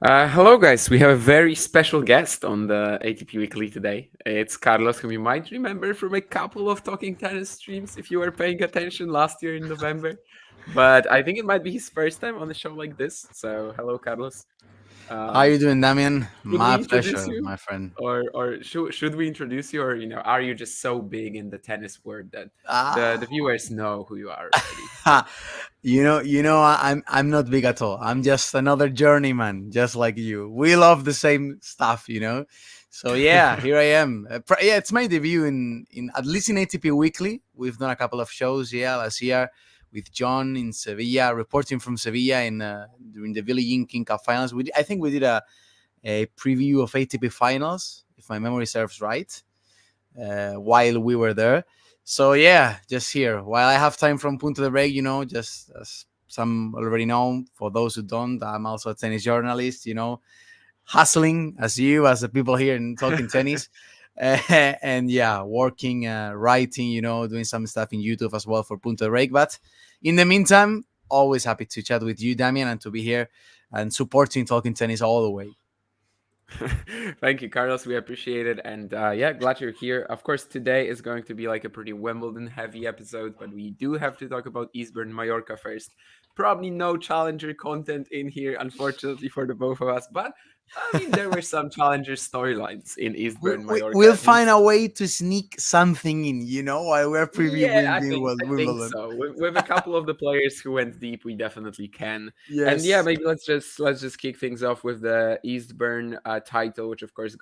Hello, guys. We have a very special guest on the ATP Weekly today. It's Carlos, whom you might remember from a couple of Talking Tennis streams if you were paying attention last year in November. But I think it might be his first time on a show like this. So, hello, Carlos. How Um, you doing, Damian? should we My introduce pleasure, you, my friend. or should we introduce you, or are you just so big in the tennis world that the Ah, viewers know who you are already? I'm not big at all. I'm just another journeyman, just like you. We love the same stuff. So yeah, here I am. Yeah, it's my debut in at least in ATP Weekly. We've done a couple of shows, yeah, last year with John in Sevilla, reporting from Sevilla in during the Billie Jean King Cup finals. I think we did a preview of ATP finals, if my memory serves right, while we were there. So yeah, just here while I have time from Punto de Break, just as some already know. For those who don't, I'm also a tennis journalist. Hustling as you, as the people here in talking tennis, and yeah, working, writing, doing some stuff in YouTube as well for Punto de Break. But in the meantime, always happy to chat with you, Damian, and to be here and supporting talking tennis all the way. Thank you, Carlos. We appreciate it. And yeah, glad you're here. Of course, today is going to be like a pretty Wimbledon heavy episode, but we do have to talk about Eastbourne Mallorca first. Probably no challenger content in here, unfortunately, for the both of us. But I mean, there were some challenger storylines in We, Eastbourne we, Mallorca we'll at find least. a way to sneak something in, while we're Yeah, previewing I the think I think Wimbledon. so. With a couple of the players who went deep, we definitely can. And yeah, Yes. maybe let's just kick things off with the Eastbourne title, which of course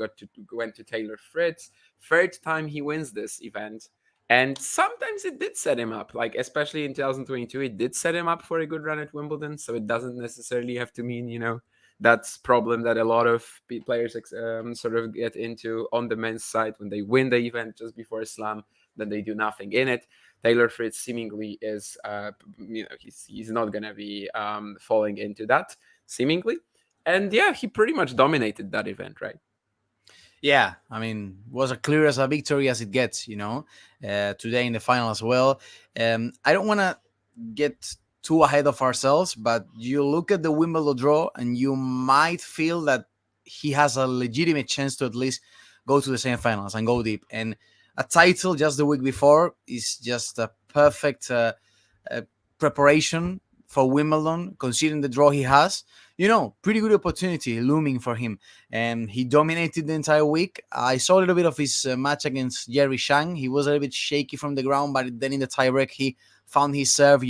went to Taylor Fritz. Third time he wins this event, and sometimes it did set him up. Like especially in 2022, it did set him up for a good run at Wimbledon. So it doesn't necessarily have to mean that's problem that a lot of players sort of get into on the men's side when they win the event just before a slam, then they do nothing in it. Taylor Fritz seemingly is, he's not gonna be falling into that seemingly, and yeah, he pretty much dominated that event, right? Yeah, I mean, was as clear as a victory as it gets, today in the final as well. I don't want to get too ahead of ourselves, but you look at the Wimbledon draw and you might feel that he has a legitimate chance to at least go to the semifinals and go deep. And a title just the week before is just a perfect uh, preparation for Wimbledon, considering the draw he has. Pretty good opportunity looming for him. And he dominated the entire week. I saw a little bit of his match against Jerry Shang. He was a little bit shaky from the ground, but then in the tiebreak, he found his serve,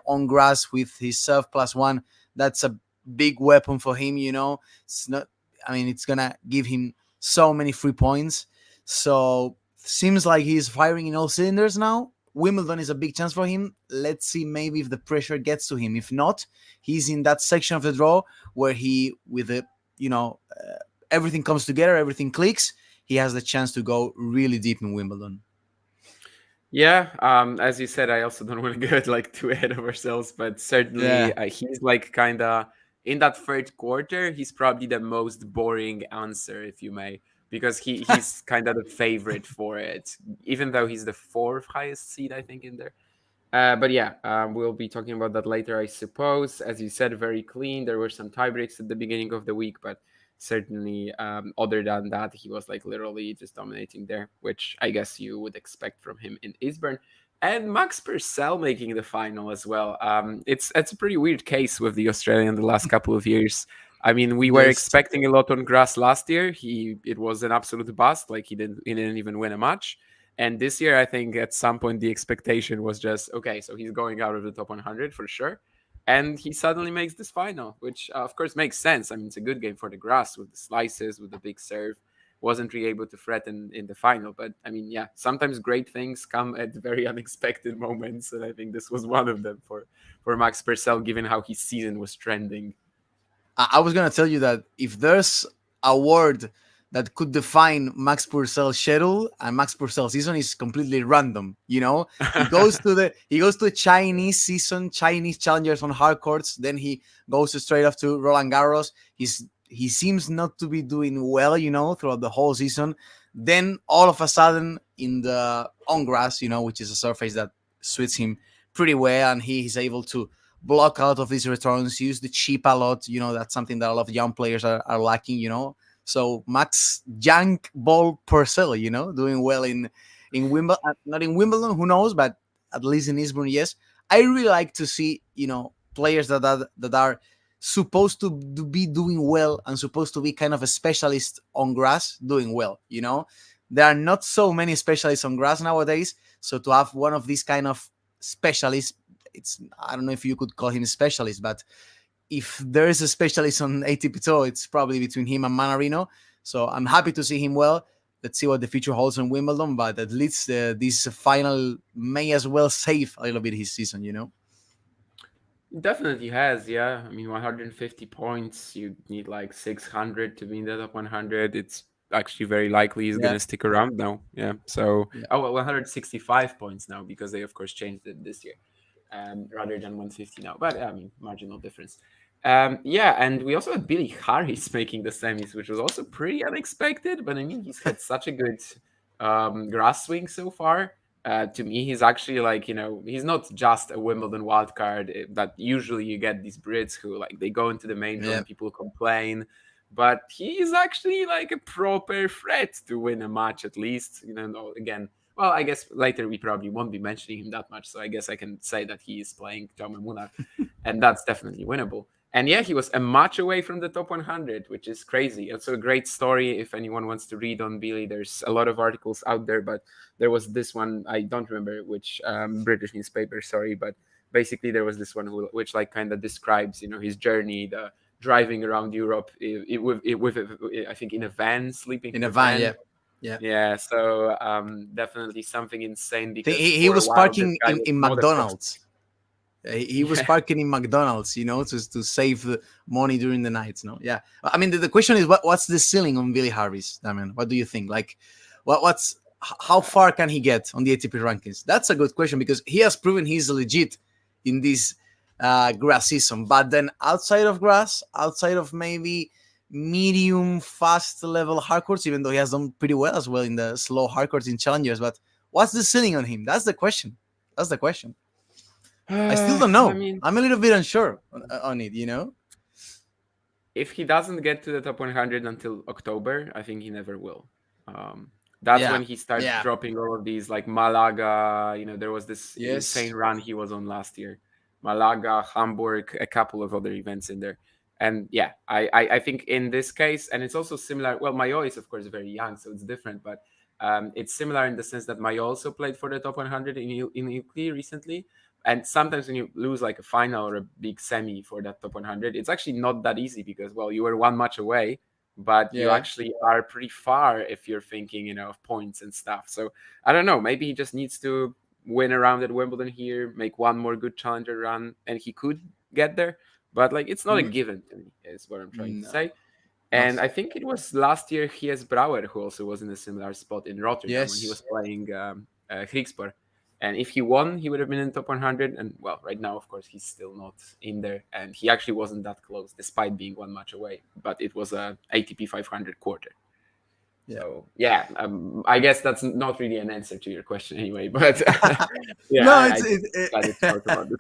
on grass with his serve +1. That's a big weapon for him. It's not, I mean, it's going to give him so many free points. So seems like he's firing in all cylinders now. Wimbledon is a big chance for him. Let's see maybe if the pressure gets to him. If not, he's in that section of the draw where he, with the, everything comes together, everything clicks. He has the chance to go really deep in Wimbledon. Yeah, as you said, I also don't want to get like too ahead of ourselves, but Yeah. certainly he's like kind of in that third quarter. He's probably the most boring answer, if you may, because he's kind of the favorite for it, even though he's the fourth highest seed, I think, in there. But yeah, we'll be talking about that later, I suppose. As you said, very clean. There were some tie breaks at the beginning of the week, but certainly, other than that, he was like literally just dominating there, which I guess you would expect from him in Eastbourne. And Max Purcell making the final as well. It's a pretty weird case with the Australian the last couple of years. I mean, we were Yes. expecting a lot on grass last year. It was an absolute bust. Like he didn't even win a match. And this year, I think at some point the expectation was just okay, so he's going out of the top 100 for sure. And he suddenly makes this final, which of course makes sense. I mean, it's a good game for the grass with the slices, with the big serve. Wasn't really able to threaten in the final. But I mean, yeah, sometimes great things come at very unexpected moments. And I think this was one of them for Max Purcell, given how his season was trending. I was gonna tell you that if there's a word that could define Max Purcell's schedule and Max Purcell's season is completely random. He goes to the Chinese season, Chinese challengers on hard courts, then he goes straight off to Roland Garros. He seems not to be doing well, throughout the whole season. Then all of a sudden in the on grass, which is a surface that suits him pretty well, and he is able to block a lot of these returns, use the chip a lot. That's something that a lot of young players are lacking. So Max Jank Ball Purcell, doing well in Wimbledon, not in Wimbledon, who knows, but at least in Eastbourne, yes. I really like to see players that are supposed to be doing well and supposed to be kind of a specialist on grass doing well. There are not so many specialists on grass nowadays, so to have one of these kind of specialists, I don't know if you could call him a specialist, but if there is a specialist on ATP Tour, it's probably between him and Manarino. So I'm happy to see him well. Let's see what the future holds in Wimbledon, but at least this final may as well save a little bit his season. It definitely has, yeah. I mean, 150 points, you need like 600 to be in the top 100. It's actually very likely he's going Yeah, to stick around now. Yeah. So, yeah, oh, well, 165 points now because they, of course, changed it this year rather than 150 now. But, I mean, marginal difference. Yeah, and we also had Billy Harris making the semis, which was also pretty unexpected. But I mean, he's had such a good grass swing so far. To me, he's actually like, he's not just a Wimbledon wildcard that usually you get these Brits who like they go into the main draw yeah. and people complain. But he's actually like a proper threat to win a match at least. Again, well, I guess later we probably won't be mentioning him that much. So I guess I can say that he is playing Jaume Munar, and that's definitely winnable. And yeah, he was a match away from the top 100, which is crazy. It's a great story. If anyone wants to read on Billy, there's a lot of articles out there, but there was this one, I don't remember which British newspaper, sorry, but basically there was this one which like kind of describes, his journey, the driving around Europe I think in a van, sleeping In in a a van, van. yeah, yeah. Yeah, so definitely something insane because He for a was while this parking guy in, was in motocross. McDonald's. He was Yeah. parking in McDonald's, to save the money during the nights. No, yeah. I mean, the question is, what's the ceiling on Billy Harris, Damian? What do you think? Like, how far can he get on the ATP rankings? That's a good question because he has proven he's legit in this grass season. But then outside of grass, outside of maybe medium fast level hardcourts, even though he has done pretty well as well in the slow hardcourts in challengers, but what's the ceiling on him? That's the question. That's the question. I still don't I know. mean, I'm a little bit unsure on it. if he doesn't get to the top 100 until October, I think he never will. That's Yeah, when he starts yeah, dropping all of these, like Malaga. There was this insane yes, run he was on last year. Malaga, Hamburg, a couple of other events in there. And yeah, I think in this case, and it's also similar. Well, Mayo is, of course, very young, so it's different, but it's similar in the sense that Mayo also played for the top 100 in Italy recently. And sometimes when you lose like a final or a big semi for that top 100, it's actually not that easy because, well, you were one match away, but you yeah. actually are pretty far if you're thinking, of points and stuff. So I don't know. Maybe he just needs to win around at Wimbledon here, make one more good challenger run, and he could get there. But like, it's not a Mm, given to me, is what I'm trying to no, say. And not. I think it was last year Hies Brouwer who also was in a similar spot in Rotterdam when he was Yes. playing Griekspoor. And if he won, he would have been in the top 100. And well, right now, of course, he's still not in there. And he actually wasn't that close, despite being one match away. But it was a ATP 500 quarter. Yeah. So yeah, I guess that's not really an answer to your question anyway. But yeah, No, I it's just it, decided to talk about this.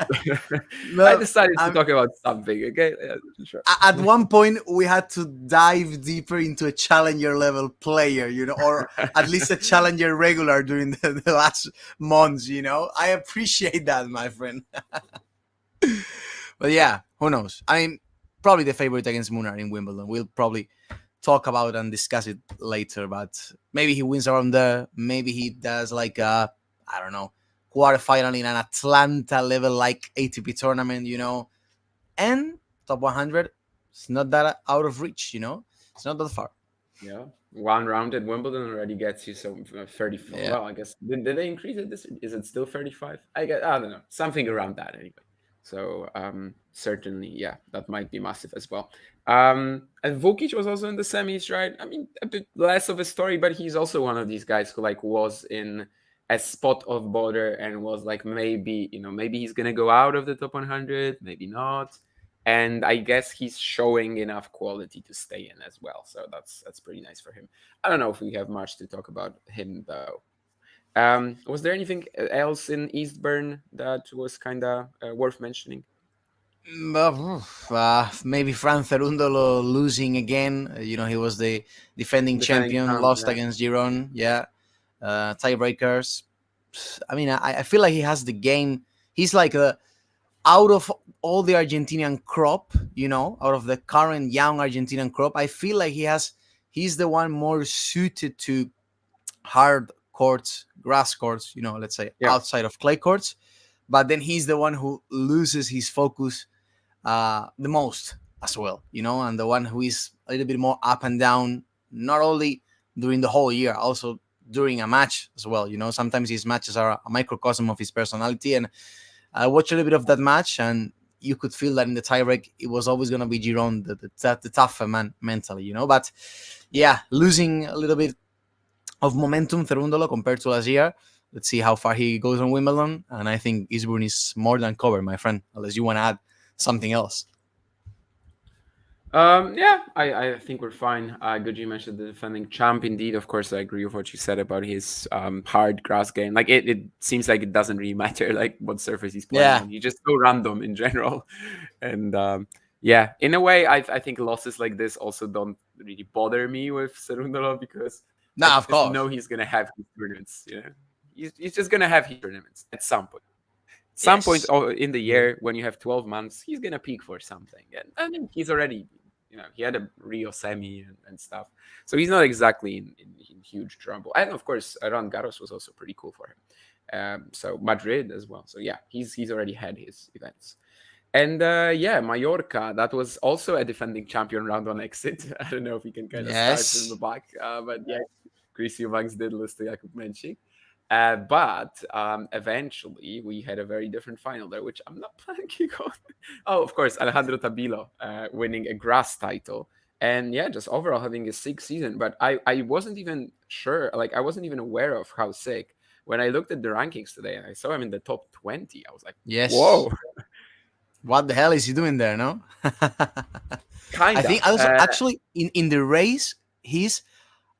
I no. decided to I'm talk about something. Okay, yeah, sure. at one point we had to dive deeper into a challenger level player, or at least a challenger regular during the last months. I appreciate that, my friend. But yeah, who knows? I mean, probably the favorite against Munar in Wimbledon. We'll probably talk about and discuss it later. But maybe he wins around there. Maybe he does like I don't know, quarterfinal in an Atlanta level like ATP tournament. And top 100. It's not that out of reach. It's not that far. Yeah, one round at Wimbledon already gets you some 34. Yeah. Well, I guess did they increase it? Is it still 35? I don't know, something around that anyway. So certainly, yeah, that might be massive as well. And Vukic was also in the semis, right? I mean, a bit less of a story, but he's also one of these guys who like was in a spot of border and was like maybe he's gonna go out of the top 100, maybe not, and I guess he's showing enough quality to stay in as well. So that's pretty nice for him. I don't know if we have much to talk about him though. Was there anything else in Eastbourne that was kind of worth mentioning? Maybe Fran Cerundolo losing again. He was the defending Defending champion, champ, lost yeah. against Giron. Yeah, tiebreakers. I mean, I feel like he has the game. He's like out of all the Argentinian crop, out of the current young Argentinian crop. I feel like he's the one more suited to hard courts, grass courts. Let's say Yeah. outside of clay courts. But then he's the one who loses his focus the most as well, and the one who is a little bit more up and down, not only during the whole year, also during a match as well. Sometimes his matches are a microcosm of his personality, and I watched a little bit of that match, and you could feel that in the tiebreak, it was always going to be Giron, the tougher man mentally, But yeah, losing a little bit of momentum, Cerundolo, compared to last year. Let's see how far he goes on Wimbledon, and I think Eastbourne is more than covered, my friend. Unless you want to add something else. Yeah, I think we're fine. Good you mentioned the defending champ. Indeed, of course, I agree with what you said about his hard grass game. Like it seems like it doesn't really matter like what surface he's playing Yeah, on. He's just so random in general, and yeah, in a way, I think losses like this also don't really bother me with Serundolo because I nah, of just know course. he's gonna have his tournaments. He's just gonna have his tournaments at some point. Some point Yes. in the Yeah. year when you have 12 months, he's gonna peak for something, and I mean he's already, he had a Rio semi and stuff, so he's not exactly in huge trouble. And of course, Roland Garros was also pretty cool for him. So Madrid as well. So yeah, he's already had his events. And yeah, Mallorca, that was also a defending champion round on exit. I don't know if we can kind of start from the Yes. back, but yeah, Chris Eubanks did lose to Jakub Menchik. But eventually we had a very different final there, which I'm not planning on. Oh, of course, Alejandro Tabilo winning a grass title. And yeah, just overall having a sick season. But I wasn't even sure, like, I wasn't even aware of how sick. When I looked at the rankings today and I saw him in the top 20, I was like, Yes. whoa, What the hell is he doing there? No. I kinda. think also actually in the race he's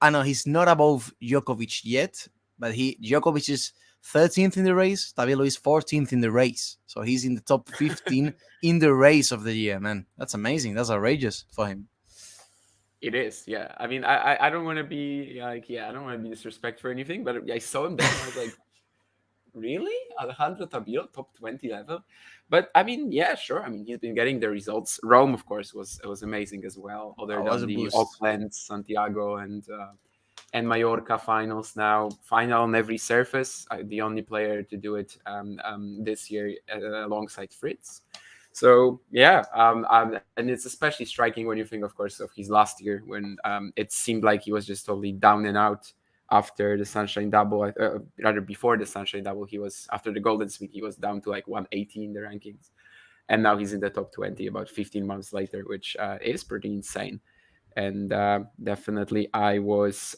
I know he's not above Djokovic yet, but Djokovic is 13th in the race. Tabilo is 14th in the race, so he's in the top 15 in the race of the year. Man, that's amazing. That's outrageous for him. It is, yeah. I mean, I don't want to be like, yeah, I don't want to be disrespectful or anything, but I saw him there and I was like, really? Alejandro Tabilo, top 20 level? But I mean, yeah, sure. I mean, he's been getting the results. Rome, of course, was amazing as well, other That was than a the boost. Auckland, Santiago, and Mallorca finals now. Final on every surface. The only player to do it this year alongside Fritz. So yeah, and it's especially striking when you think, of course, of his last year when it seemed like he was just totally down and out after the Sunshine Double. Rather before the Sunshine Double, he was after the Golden Smith, he was down to like 180 in the rankings, and now he's in the top 20 about 15 months later, which is pretty insane. And definitely I was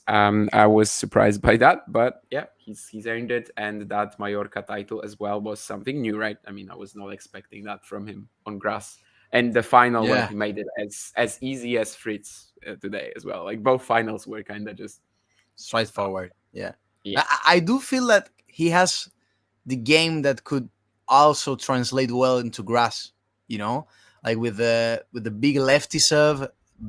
surprised by that, but yeah, he's earned it, and that Mallorca title as well was something new, right? I mean, I was not expecting that from him on grass. And the final, well, Yeah, he made it as easy as Fritz today as well. Like both finals were kind of just uh, straightforward. Yeah, yeah. I do feel that he has the game that could also translate well into grass. You know, like with the big lefty serve,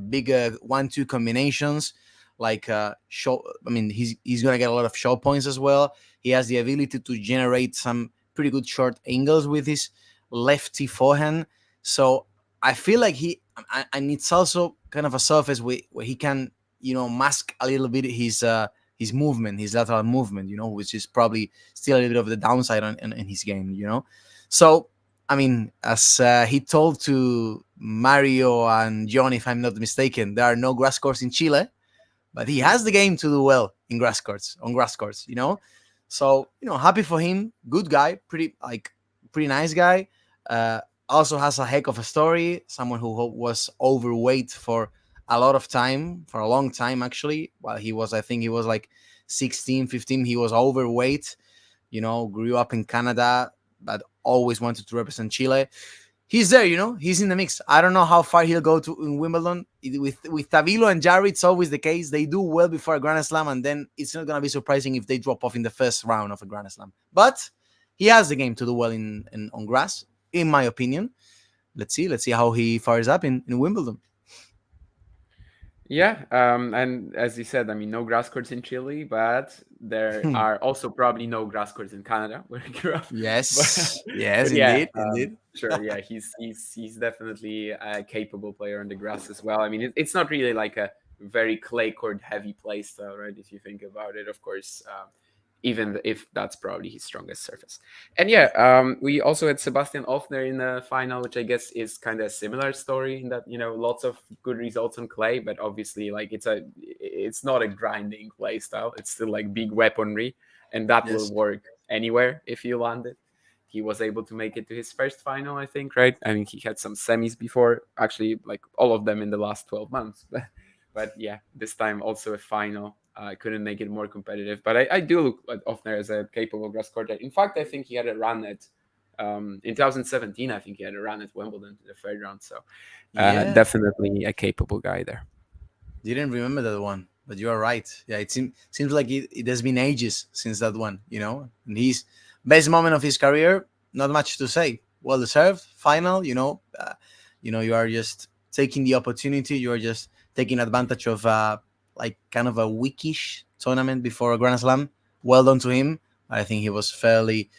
big 1-2 combinations. Like shot. I mean, he's gonna get a lot of shot points as well. He has the ability to generate some pretty good short angles with his lefty forehand. So I feel like and it's also kind of a surface where he can mask a little bit his movement, his lateral movement, which is probably still a little bit of the downside in his game. So, I mean, as he told to Mario and John, if I'm not mistaken, there are no grass courts in Chile, but he has the game to do well in grass courts, on grass courts. So, happy for him. Good guy, pretty nice guy. Uh, Also has a heck of a story. Someone who was overweight for a lot of time, for a long time actually. While I think he was like 16, 15, he was overweight. Grew up in Canada, but always wanted to represent Chile. He's there, he's in the mix. I don't know how far he'll go to in Wimbledon. With Tavilo and Jarry, it's always the case. They do well before a Grand Slam, and then it's not gonna be surprising if they drop off in the first round of a Grand Slam. But he has the game to do well in on grass, in my opinion. let's see how he fires up in Wimbledon. Yeah, and as you said, I mean, no grass courts in Chile, but there are also probably no grass courts in Canada where I grew up. But Yes, yes, but yeah, indeed, indeed. sure, yeah, he's definitely a capable player on the grass as well. I mean, it's not really like a very clay court heavy play style, right? If you think about it, of course, even if that's probably his strongest surface. And yeah, we also had Sebastian Ofner in the final, which I guess is kind of a similar story in that lots of good results on clay, but obviously like it's not a grinding play style. It's still like big weaponry, and that will Yes. work anywhere if you land it. He was able to make it to his first final, I think, right? I mean, he had some semis before, actually, like all of them in the last 12 months. But yeah, this time also a final. I couldn't make it more competitive, but I do look at Ofner as a capable grass court. In fact, I think he had a run at in 2017. I think he had a run at Wimbledon to the third round. So Yeah, definitely a capable guy there. didn't remember that one, but you are right. Yeah, seems like it has been ages since that one. And his best moment of his career. Not much to say. Well deserved final. You are just taking the opportunity. You are just taking advantage of like kind of a weakish tournament before a Grand Slam. Well done to him. I think he was fairly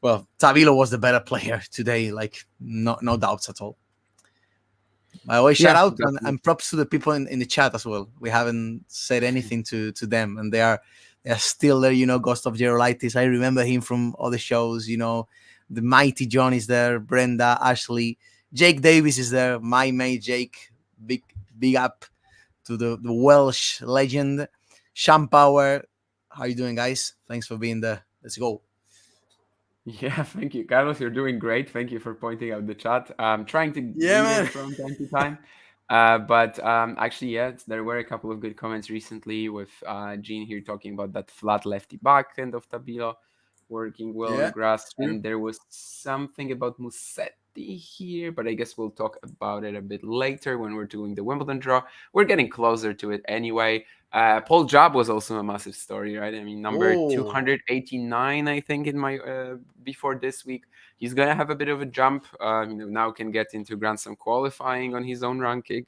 well. Tavilo was the better player today. Like no doubts at all. I always shout Yeah, out definitely. and props to the people in the chat as well. We haven't said anything to them, and they are still there. Ghost of Gerolitis. I remember him from other shows. The mighty John is there. Brenda, Ashley, Jake Davis is there. My mate Jake. Big big up to the Welsh legend. Sean Power. How you doing, guys? Thanks for being there. Let's go. Yeah, thank you, Carlos. You're doing great. Thank you for pointing out the chat. I'm trying to Yeah, read man. it from time to time. But actually, yeah, there were a couple of good comments recently with Gene here talking about that flat lefty backhand of Tabilo working well on Yeah, grass. true. And there was something about Musetti here, but I guess we'll talk about it a bit later when we're doing the Wimbledon draw. We're getting closer to it anyway. Paul Job was also a massive story, right? I mean, number Oh, 289, I think, in my before this week. He's gonna have a bit of a jump. Now can get into Grand Slam qualifying on his own ranking.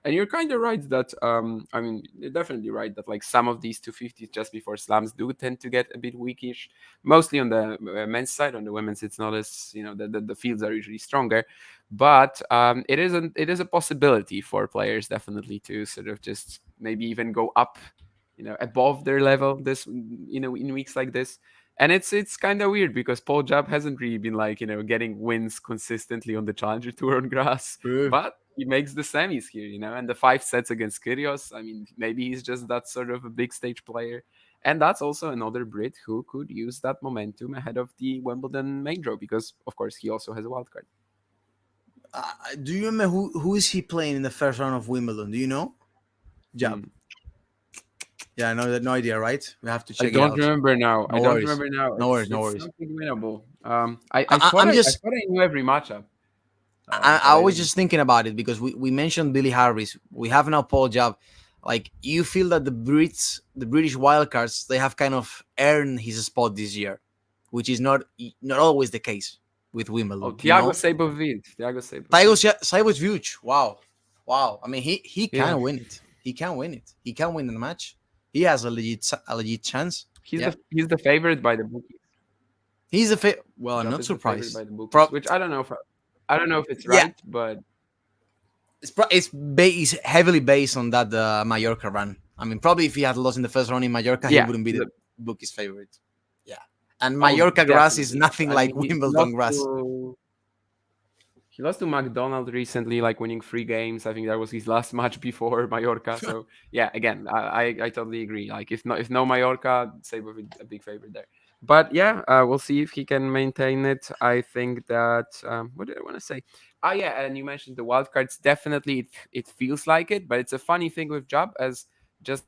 And you're kind of right that I mean, you're definitely right that like some of these 250s just before slams do tend to get a bit weakish. Mostly on the men's side. On the women's, it's not as the fields are usually stronger, but it is a possibility for players definitely to sort of just maybe even go up, above their level this in weeks like this. And it's kind of weird because Paul Jab hasn't really been like getting wins consistently on the Challenger Tour on grass, true. but he makes the semis here, and the 5 sets against Kyrgios. I mean, maybe he's just that sort of a big stage player, and that's also another Brit who could use that momentum ahead of the Wimbledon main draw because, of course, he also has a wild card. Do you remember who is he playing in the first round of Wimbledon? Do you know? Jab. Hmm. Yeah, no idea, right? We have to I check it don't out. remember now. I No don't worries. remember now. No worries. No It's worries. something winnable. I, I, I I, thought I'm I, I just thought I knew every matchup, I but I was didn't. just thinking about it because we mentioned Billy Harris. We have now Paul Jab. Like you feel that the British wildcards, they have kind of earned his spot this year, which is not always the case with Oh, Wimbledon. Thiago Seibovic. Thiago Tiger Seibovic. Cybers huge. Wow. I mean, he Yeah, can win it. He can win it. He can win the match. He has a legit chance. he's Yeah. the favorite by the bookies. He's a well. I'm Job not is the favorite surprised. by the bookies, Pro- which I don't know if it's yeah, right, but it's heavily based on that Mallorca run. I mean, probably if he had lost in the first round in Mallorca, he yeah. wouldn't be the bookie's favorite. Yeah, and Oh, Mallorca grass is definitely. nothing I like mean, he Wimbledon lost grass. to He lost to McDonald recently, like winning 3 games. I think that was his last match before Mallorca. So yeah, again, I totally agree. Like if no Mallorca, Sabre would a big favorite there. But yeah, we'll see if he can maintain it. I think that what did I want to say? Ah, yeah, and you mentioned the wild cards. Definitely, it feels like it. But it's a funny thing with Job, as just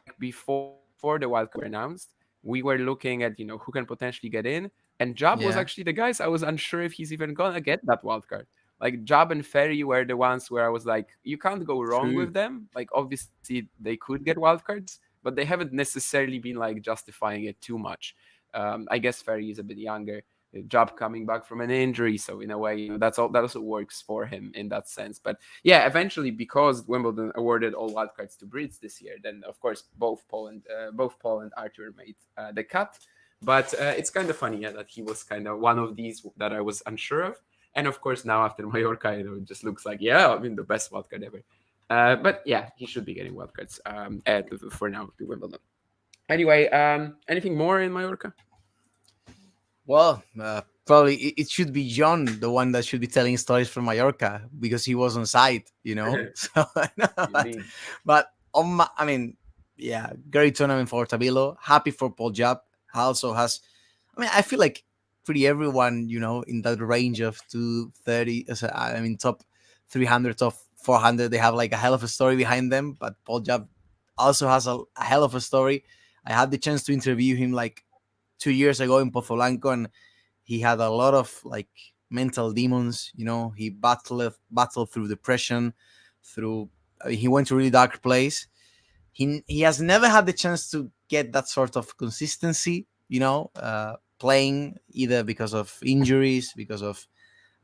like before the wild cards were announced, we were looking at who can potentially get in, and Job was actually the Yeah, guys I was unsure if he's even gonna get that wild card. Like Job and Ferry were the ones where I was like, you can't go wrong true. with them. Like obviously they could get wild cards, but they haven't necessarily been like justifying it too much. I guess Ferry is a bit younger. Job coming back from an injury, so in a way, that also works for him in that sense. But yeah, eventually, because Wimbledon awarded all wildcards to Brits this year, then of course both Paul and Arthur made the cut. But it's kind of funny, yeah, that he was kind of one of these that I was unsure of. And of course, now after Mallorca, it just looks like, yeah, I mean, the best wildcard ever. But yeah, he should be getting wildcards for now to Wimbledon. Anyway, anything more in Mallorca? Well, probably it should be John, the one that should be telling stories from Mallorca because he was on site, you know. So, Indeed. but I mean, yeah, great tournament for Tabilo. Happy for Paul Jab. Also has, I mean, I feel like pretty everyone, you know, in that range of 230. I mean, top 300, top 400, they have like a hell of a story behind them. But Paul Jab also has a hell of a story. I had the chance to interview him like 2 years ago in Pozolanco, and he had a lot of like mental demons. You know, he battled through depression, through he went to a really dark place. He has never had the chance to get that sort of consistency. You know, playing either because of injuries, because of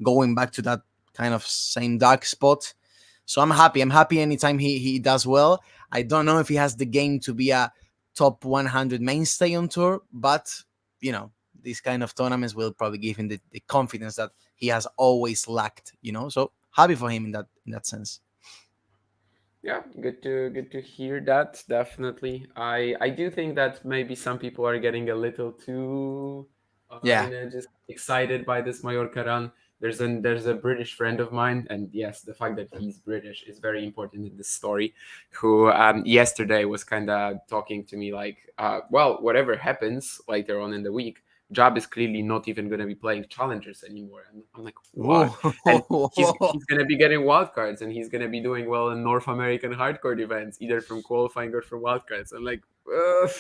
going back to that kind of same dark spot. So I'm happy. I'm happy anytime he does well. I don't know if he has the game to be a top 100 mainstay on tour, but you know, these kind of tournaments will probably give him the confidence that he has always lacked. You know, so happy for him in that sense. Yeah, good to hear that. Definitely, I do think that maybe some people are getting a little too, Yeah. just excited by this Mallorca run. There's a British friend of mine, and yes, the fact that he's British is very important in this story. Who yesterday was kind of talking to me like, well, whatever happens later on in the week, Job is clearly not even going to be playing challengers anymore. And I'm like, what? And he's going to be getting wildcards, and he's going to be doing well in North American hardcore events, either from qualifying or from wildcards. I'm like, ugh,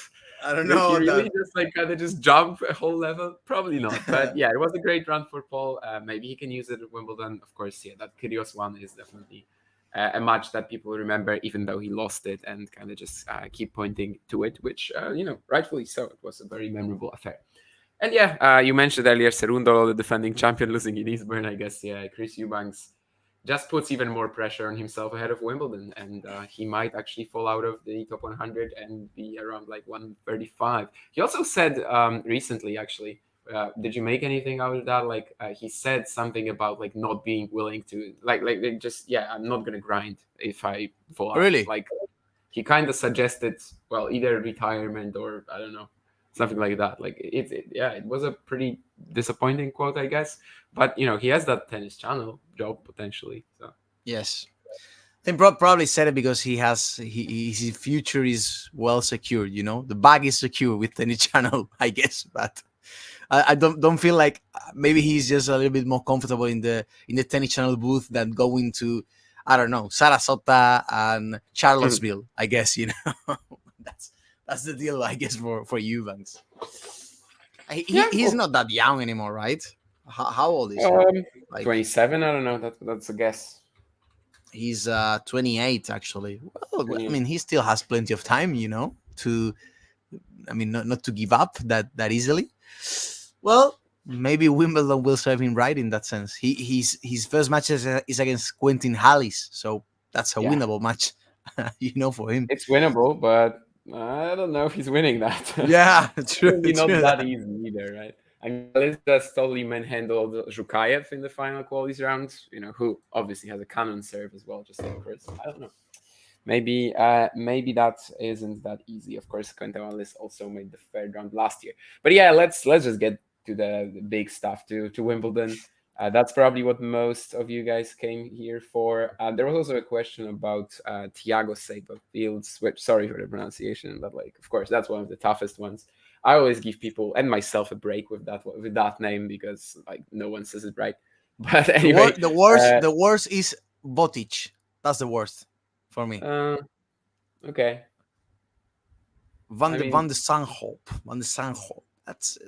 I don't did he know really that. just like kind of just jump a whole level? Probably not. But yeah, it was a great run for Paul. Maybe he can use it at Wimbledon. Of course, yeah, that Kyrgios one is definitely a match that people remember, even though he lost it, and kind of just keep pointing to it, which, rightfully so. It was a very memorable affair. And yeah, you mentioned earlier Cerundo, the defending champion, losing in Eastbourne. I guess, yeah, Chris Eubanks just puts even more pressure on himself ahead of Wimbledon, and he might actually fall out of the top 100 and be around like 135. He also said recently, actually, did you make anything out of that? Like he said something about like not being willing to like just, yeah, I'm not gonna grind if I fall out. Really? Like he kind of suggested, well, either retirement or I don't know, something like that. Like yeah, it was a pretty disappointing quote, I guess. But he has that tennis channel job potentially. So Yes. I think probably said it because his future is well secured. You know, the bag is secure with Tennis Channel, I guess. But I don't feel like maybe he's just a little bit more comfortable in the Tennis Channel booth than going to, I don't know, Sarasota and Charlottesville. I guess that's that's the deal. I guess for Eubanks. yeah, He's well, not that young anymore, right? How old is he? Like 27. I don't know. That's a guess. he's 28 actually. Well, I 28. mean, he still has plenty of time, to I mean, not to give up that easily. Well, maybe Wimbledon will serve him right in that sense. His first match is against Quentin Hallis, so that's a Yeah, winnable match, for him. it's winnable, but I don't know if he's winning that. Yeah, true, Probably not true that that. easy either, right? I mean, Alisda's totally manhandled Zhukayev in the final qualies round, who obviously has a cannon serve as well, just like Chris. I don't know. Maybe that isn't that easy. Of course, Quentin Alice also made the third round last year. But yeah, let's just get to the big stuff, to Wimbledon. That's probably what most of you guys came here for. There was also a question about Thiago Seipa Fields, which, sorry for the pronunciation, but like, of course, that's one of the toughest ones. I always give people and myself a break with that name because like no one says it right. But The anyway, wor- the worst uh, the worst is Botic. That's the worst for me. uh, okay. I Van mean, de Sandhoop. Van de Sandhoop. That's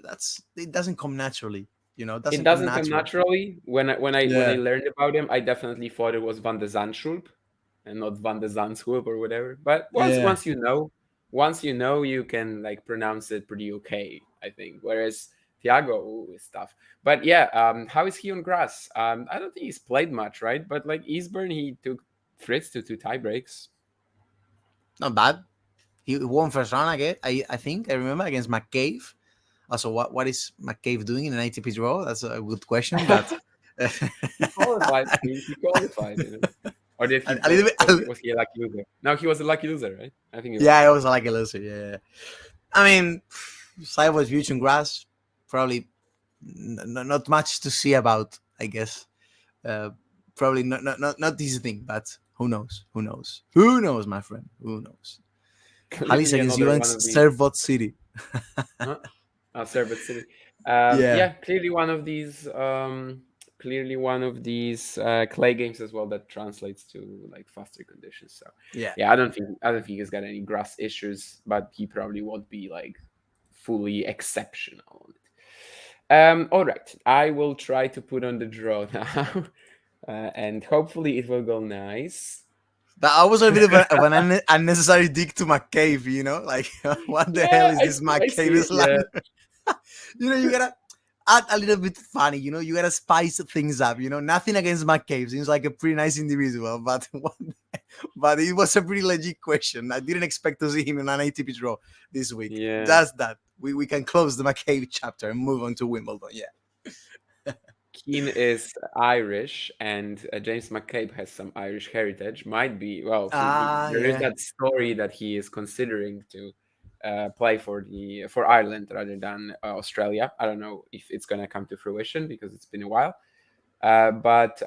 it doesn't come naturally. It it doesn't come doesn't come natural. naturally. When I Yeah. learned about him, I definitely thought it was Van de Zandschulp and not Van de Zandschulp or whatever. But once Yeah. once you know, you can like pronounce it pretty okay, I think. Whereas Thiago is tough. But yeah, how is he on grass? I don't think he's played much, right? But like Eastbourne, he took Fritz to two tie breaks. Not bad. He won first round, I think. I remember against McCabe. Also, what is McCabe doing in an ATP draw? That's a good question, but He qualified. He qualified. Or did he? a little bit. Was he a lucky loser? No, he was a lucky loser, right? I think he was. Yeah, I was like a loser. Yeah, I mean, Cyborg's Beach and Grass, probably not much to see about, I guess. Uh, Probably not this thing, but who knows? Who knows? Who knows, my friend? Who knows? Alice Clearly against you another and one of these. Servot City. Huh? Servant City. Yeah. Yeah, clearly one of these. Clearly one of these clay games as well that translates to like faster conditions. So Yeah. yeah, I don't think he's got any grass issues, but he probably won't be like fully exceptional on it. All right, I will try to put on the draw now, and hopefully it will go nice. That was a bit of an unnecessary dig to McCabe, like what the hell Yeah, is I this see. I see McCabe it. Yeah, slang? You gotta add a little bit funny, you gotta spice things up, nothing against McCabe, seems like a pretty nice individual, but but it was a pretty legit question. I didn't expect to see him in an ATP draw this week. yeah. That's that. We can close the McCabe chapter and move on to Wimbledon. Yeah. Keane is Irish, and James McCabe has some Irish heritage. Might be well. There is Yeah. that story that he is considering to play for Ireland rather than Australia. I don't know if it's gonna come to fruition because it's been a while. But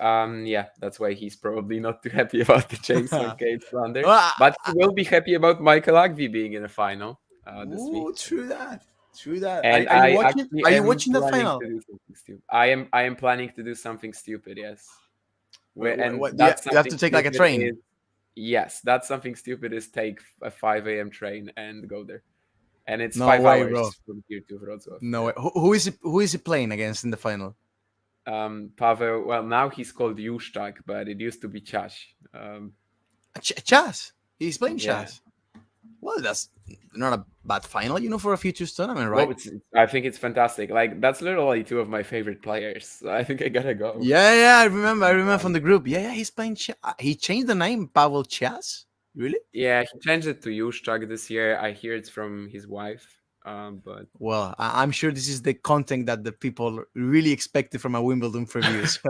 yeah, that's why he's probably not too happy about the James McCabe slander. Well, But he will be happy about Michael Agvey being in the final this week. ooh, true that. True that. And Are you I watching? actually Are you am watching the planning final? to do something stupid. I am planning to do something stupid, yes. And What that's you have to something take like a stupid is train? yes, that's something stupid is take a 5 a.m. train and go there. And it's No five way, bro. hours from here to Wrocław. No Yeah. way. Who is he playing against in the final? Pavel, well, now he's called Juszczak, but it used to be Chash. Chas. He's playing Yeah. Chas. Well, that's not a bad final, for a futures tournament, Well, right? I think it's fantastic. Like that's literally two of my favorite players. So I think I gotta go. Yeah. I remember from the group. Yeah. He's playing. He changed the name, Pavel Chas. Really? Yeah, he changed it to Juszczak this year. I hear it's from his wife. But Well, I'm sure this is the content that the people really expected from a Wimbledon preview. So.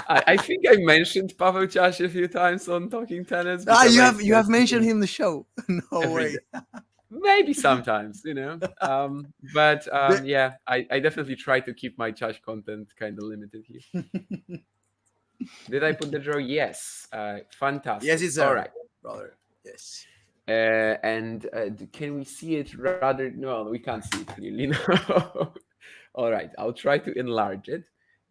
I think I mentioned Pavel Chash a few times on Talking Tennis. You have mentioned him in the show. No every way. maybe sometimes, But The- yeah, I definitely try to keep my Chash content kind of limited here. Did I put the draw? Yes. Fantastic. Yes, it's all there, right. brother. Yes. And can we see it rather? No, we can't see it clearly. No. All right, I'll try to enlarge it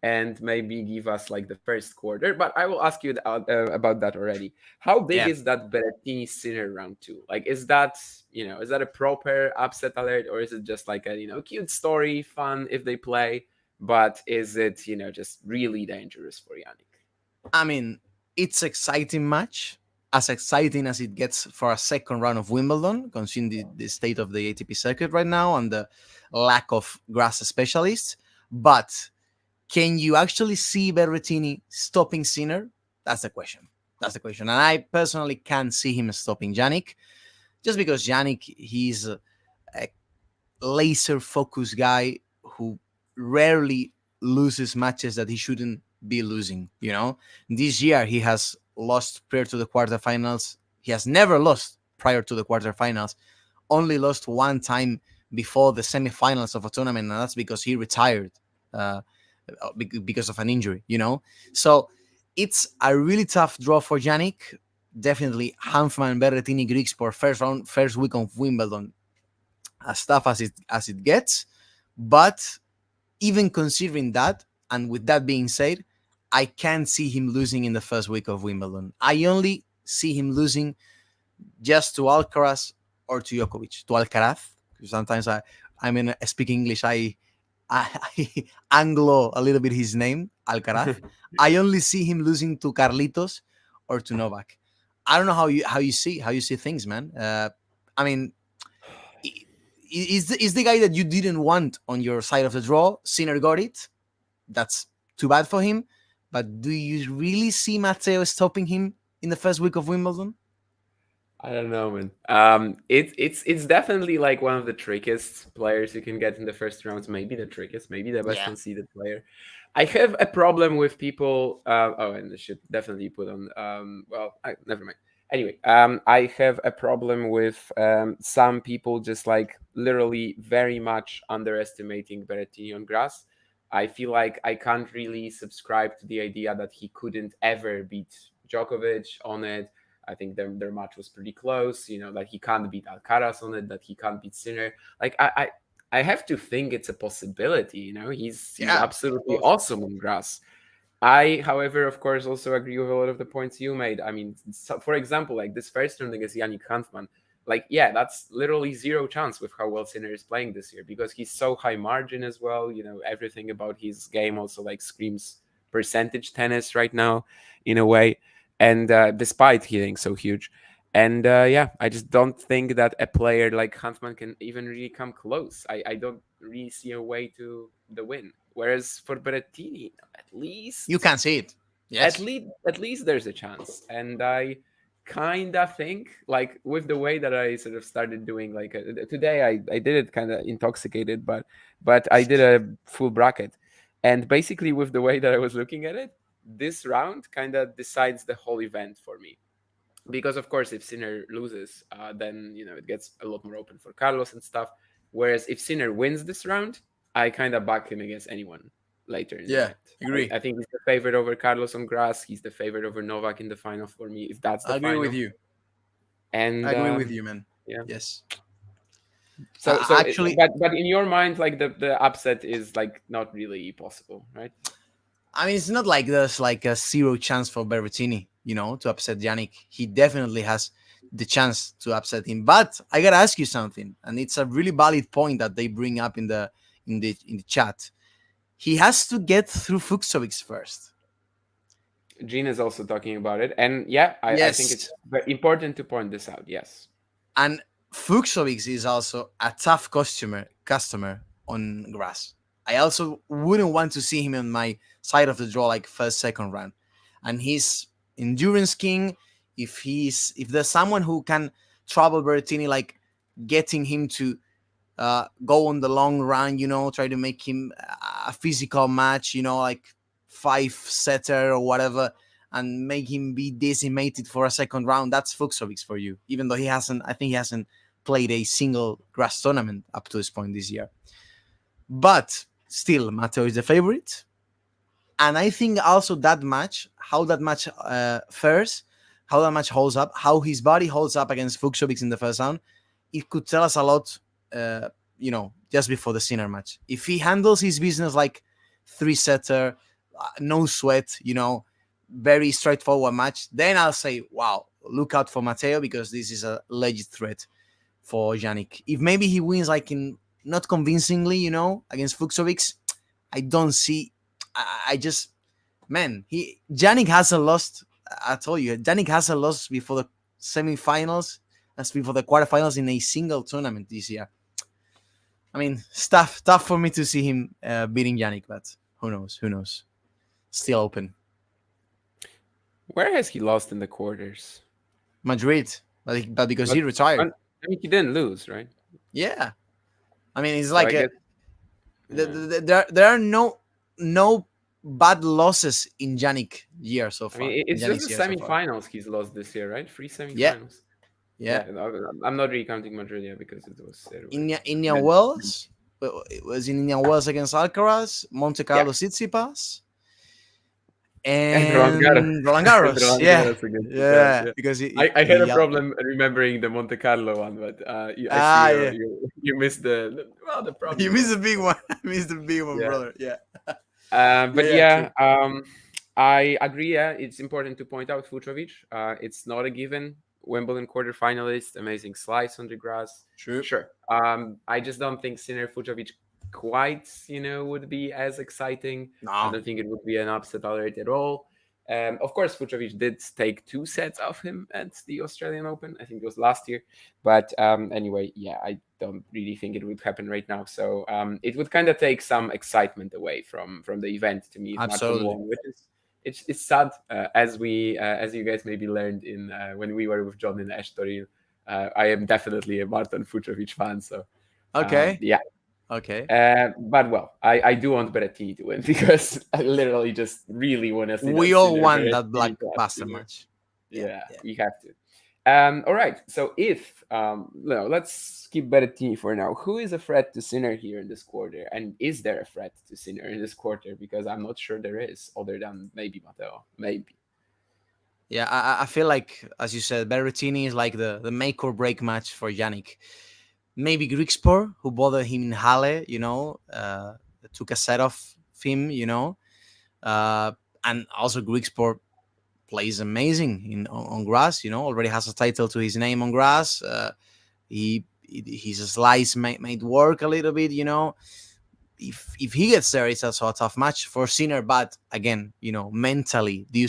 and maybe give us like the first quarter. But I will ask you about that already. How big Yeah. is that Berrettini Sinner round two? Like, is that a proper upset alert, or is it just like a cute story, fun if they play? But is it just really dangerous for Yannick? I mean, it's exciting match, as exciting as it gets for a second round of Wimbledon, considering the state of the ATP circuit right now and the lack of grass specialists. But can you actually see Berrettini stopping Sinner? That's the question. And I personally can't see him stopping Yannick, just because Yannick, he's a laser focused guy who rarely loses matches that he shouldn't be losing. This year he has lost prior to the quarterfinals. He has never lost prior to the quarterfinals. Only lost one time before the semifinals of a tournament, and that's because he retired because of an injury. So it's a really tough draw for Yannick. Definitely Hanfman, Berrettini, Grigspor first week of Wimbledon, as tough as it gets. But even considering that, and with that being said, I can't see him losing in the first week of Wimbledon. I only see him losing just to Alcaraz or to Djokovic, to Alcaraz. Sometimes I speak English. I Anglo a little bit his name, Alcaraz. I only see him losing to Carlitos or to Novak. I don't know how you see things, man. I mean, is the guy that you didn't want on your side of the draw. Sinner got it. That's too bad for him. But do you really see Matteo stopping him in the first week of Wimbledon? I don't know, man. It's definitely like one of the trickiest players you can get in the first rounds. Maybe the trickiest, maybe the best Yeah. conceded player. I have a problem with people. Oh, and I should definitely put on. Never mind. Anyway, I have a problem with some people just like literally very much underestimating Berrettini on grass. I feel like I can't really subscribe to the idea that he couldn't ever beat Djokovic on it. I think their match was pretty close. You know, that he can't beat Alcaraz on it, that he can't beat Sinner. Like I have to think it's a possibility. You know, he's Yeah, of absolutely course. awesome on grass. I, however, of course, also agree with a lot of the points you made. I mean, so, for example, like this first round against Yannick Hanfmann, like, yeah, that's literally zero chance with how well Sinner is playing this year because he's so high margin as well. You know, everything about his game also like screams percentage tennis right now, in a way. And despite hitting so huge. And yeah, I just don't think that a player like Hanfmann can even really come close. I don't really see a way to the win. Whereas for Berrettini, at You least can see it. Yes. at least there's a chance. And I kind of think like with the way that I sort of started doing like today I did it kind of intoxicated, but I did a full bracket. And basically with the way that I was looking at it, this round kind of decides the whole event for me, because of course if Sinner loses, then you know it gets a lot more open for Carlos and stuff. Whereas if Sinner wins this round, I kind of back him against anyone later in the Yeah, night. agree. I think he's the favorite over Carlos on grass. He's the favorite over Novak in the final for me, if that's the I agree with final. you. I And agree with you, man. yeah, Yes. Actually, but in your mind, like the upset is like not really possible, right? I mean, it's not like there's like a zero chance for Berrettini, to upset Yannick. He definitely has the chance to upset him. But I gotta ask you something, and it's a really valid point that they bring up in the chat. He has to get through Fuxovics first. Gene is also talking about it, and yeah, I think it's Yes, very important to point this out. Yes. and Fuxovics is also a tough customer on grass. I also wouldn't want to see him on my side of the draw like first, second round. And he's endurance king. If there's someone who can trouble Berrettini, like getting him to go on the long run, try to make him a physical match, like 5-setter or whatever, and make him be decimated for a second round. That's Fuxovics for you, even though I think he hasn't played a single grass tournament up to this point this year. But still, Matteo is the favorite. And I think also how that match fares, how that match holds up, how his body holds up against Fuxovics in the first round, it could tell us a lot, just before the Sinner match. If he handles his business like 3-setter, no sweat, very straightforward match, then I'll say, wow, look out for Matteo because this is a legit threat for Yannick. If maybe he wins like in not convincingly, against Fuxovics, I don't see. I just, man, Yannick hasn't lost. I told you, Yannick hasn't lost before the semifinals, as before the quarterfinals in a single tournament this year. I mean, it's tough for me to see him beating Yannick, but who knows? Who knows? Still open. Where has he lost in the quarters? Madrid, but because But he retired. I mean, he didn't lose, right? Yeah, I mean, it's So I like guess yeah. there are no bad losses in Yannick year so I mean, far. In it's just Yannick's the year so far. semifinals he's lost this year, right? Three Yeah, semifinals. yeah. Yeah, I'm not really counting Madrid yet because it was Indian Wells. It was in Indian Wells against Alcaraz, Monte yeah, Carlo Tsitsipas, and Roland Garros. and Roland And Garros. Roland Yeah, Garros against Alcaraz. yeah. Yeah. Because I had a problem remembering the Monte Carlo one, but I see yeah. you missed the You problem. missed the big one. You missed the big one, Yeah. brother. Yeah. But Yeah, yeah, true. I agree. Yeah, it's important to point out Fucsovic. It's not a given. Wimbledon quarterfinalist, amazing slice on the grass. True. Sure. I just don't think Sinner Fucsovic quite, would be as exciting. I No. don't think it would be an upset alert at all. Of course, Fucsovic did take 2 sets off him at the Australian Open. I think it was last year. But anyway, yeah, don't really think it would happen right now. So it would kind of take some excitement away from the event to me if Martin Absolutely. won, which is it's sad, as you guys maybe learned in when we were with John in Estoril. I am definitely a Martin Fucsovics fan, so Okay. yeah. Okay. But well, I do want Berrettini to win because I literally just really want to see We that all Sinner want that Berrettini clash, blockbuster match. Yeah. Yeah, Yeah. we have to. All right. So if no, let's keep Berrettini for now. Who is a threat to Sinner here in this quarter, and is there a threat to Sinner in this quarter? Because I'm not sure there is, other than maybe Matteo, maybe. Yeah, I feel like, as you said, Berrettini is like the make or break match for Yannick. Maybe Grigspor, who bothered him in Halle, took a set off him, uh, and also Grigspor plays amazing on grass. Already has a title to his name on grass. His slice made work a little bit. If he gets there, it's also a tough match for Sinner. But again, mentally, do you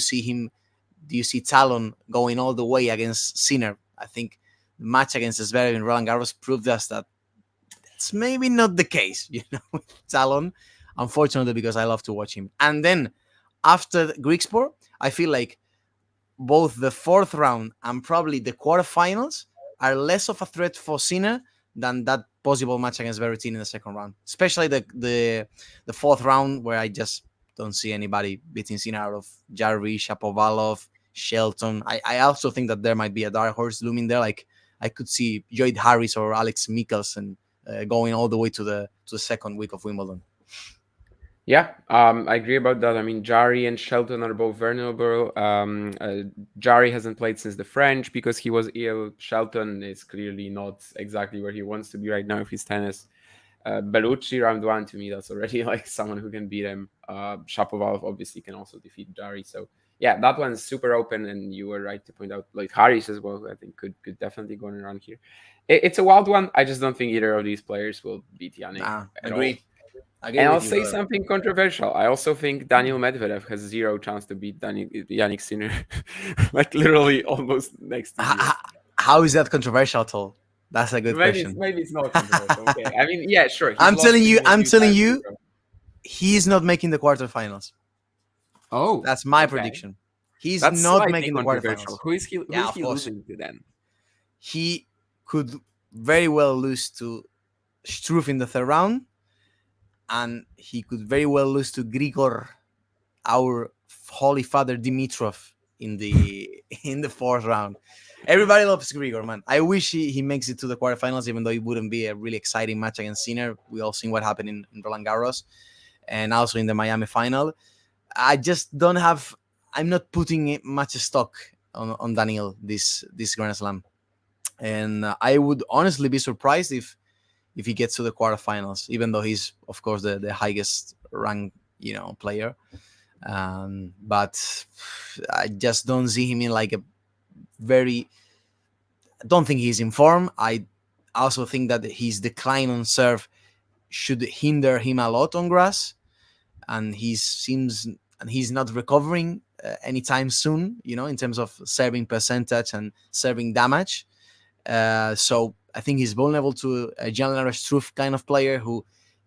see Talon going all the way against Sinner? I think the match against Zverev in Roland Garros proved us that it's maybe not the case, with Talon, unfortunately, because I love to watch him. And then after Grigspor, I feel like both the fourth round and probably the quarterfinals are less of a threat for Sinner than that possible match against Berrettini in the second round, especially the fourth round, where I just don't see anybody beating Sinner out of Jarry, Shapovalov, Shelton. I also think that there might be a dark horse looming there. Like I could see Lloyd Harris or Alex Mikkelsen going all the way to the second week of Wimbledon. Yeah, I agree about that. I mean, Jari and Shelton are both vulnerable. Jari hasn't played since the French because he was ill. Shelton is clearly not exactly where he wants to be right now with his tennis. Bellucci round one, to me, that's already like someone who can beat him. Shapovalov obviously can also defeat Jari. So yeah, that one's super open, and you were right to point out like Harris as well. I think could definitely go around here. It's a wild one. I just don't think either of these players will beat Yannick Nah, at all. agree And I'll with you, say brother. something controversial. I also think Daniel Medvedev has zero chance to beat Yannick Sinner, like literally almost next to zero. How is that controversial at all? That's a good question. Maybe it's not controversial. Okay, I mean, yeah, sure. He's I'm lost telling to you, him a I'm few telling times in you, a row. he's not making the quarterfinals. Oh, That's my okay. prediction. He's That's not slightly making the controversial. quarterfinals. Who Yeah, is of he course. losing to then? He could very well lose to Struff in the third round, and he could very well lose to Grigor, our holy father Dimitrov, in the in the fourth round. Everybody loves Grigor, man. I wish he makes it to the quarterfinals, even though it wouldn't be a really exciting match against Sinner. We all seen what happened in Roland Garros and also in the Miami final. I just don't have. I'm not putting much stock on Daniel this Grand Slam, and I would honestly be surprised if he gets to the quarterfinals, even though he's of course the highest ranked player. But I just don't see him in like a very. I don't think he's in form. I also think that his decline on serve should hinder him a lot on grass, and he's not recovering anytime soon. In terms of serving percentage and serving damage. So I think he's vulnerable to a Jan-Lennart Struff kind of player who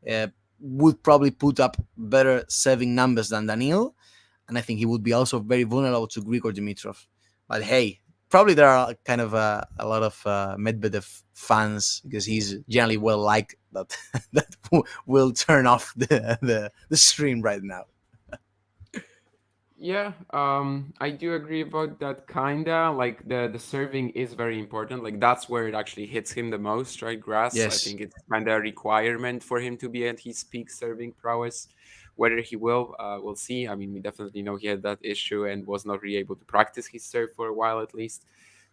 uh, would probably put up better serving numbers than Daniil, and I think he would be also very vulnerable to Grigor Dimitrov. But hey, probably there are kind of a lot of Medvedev fans because he's generally well liked that that will turn off the stream right now. Yeah, I do agree about that kinda. Like the serving is very important. Like that's where it actually hits him the most, right? Grass. I Yes. think it's kinda a requirement for him to be at his peak serving prowess. Whether he will, we'll see. I mean, we definitely know he had that issue and was not really able to practice his serve for a while at least.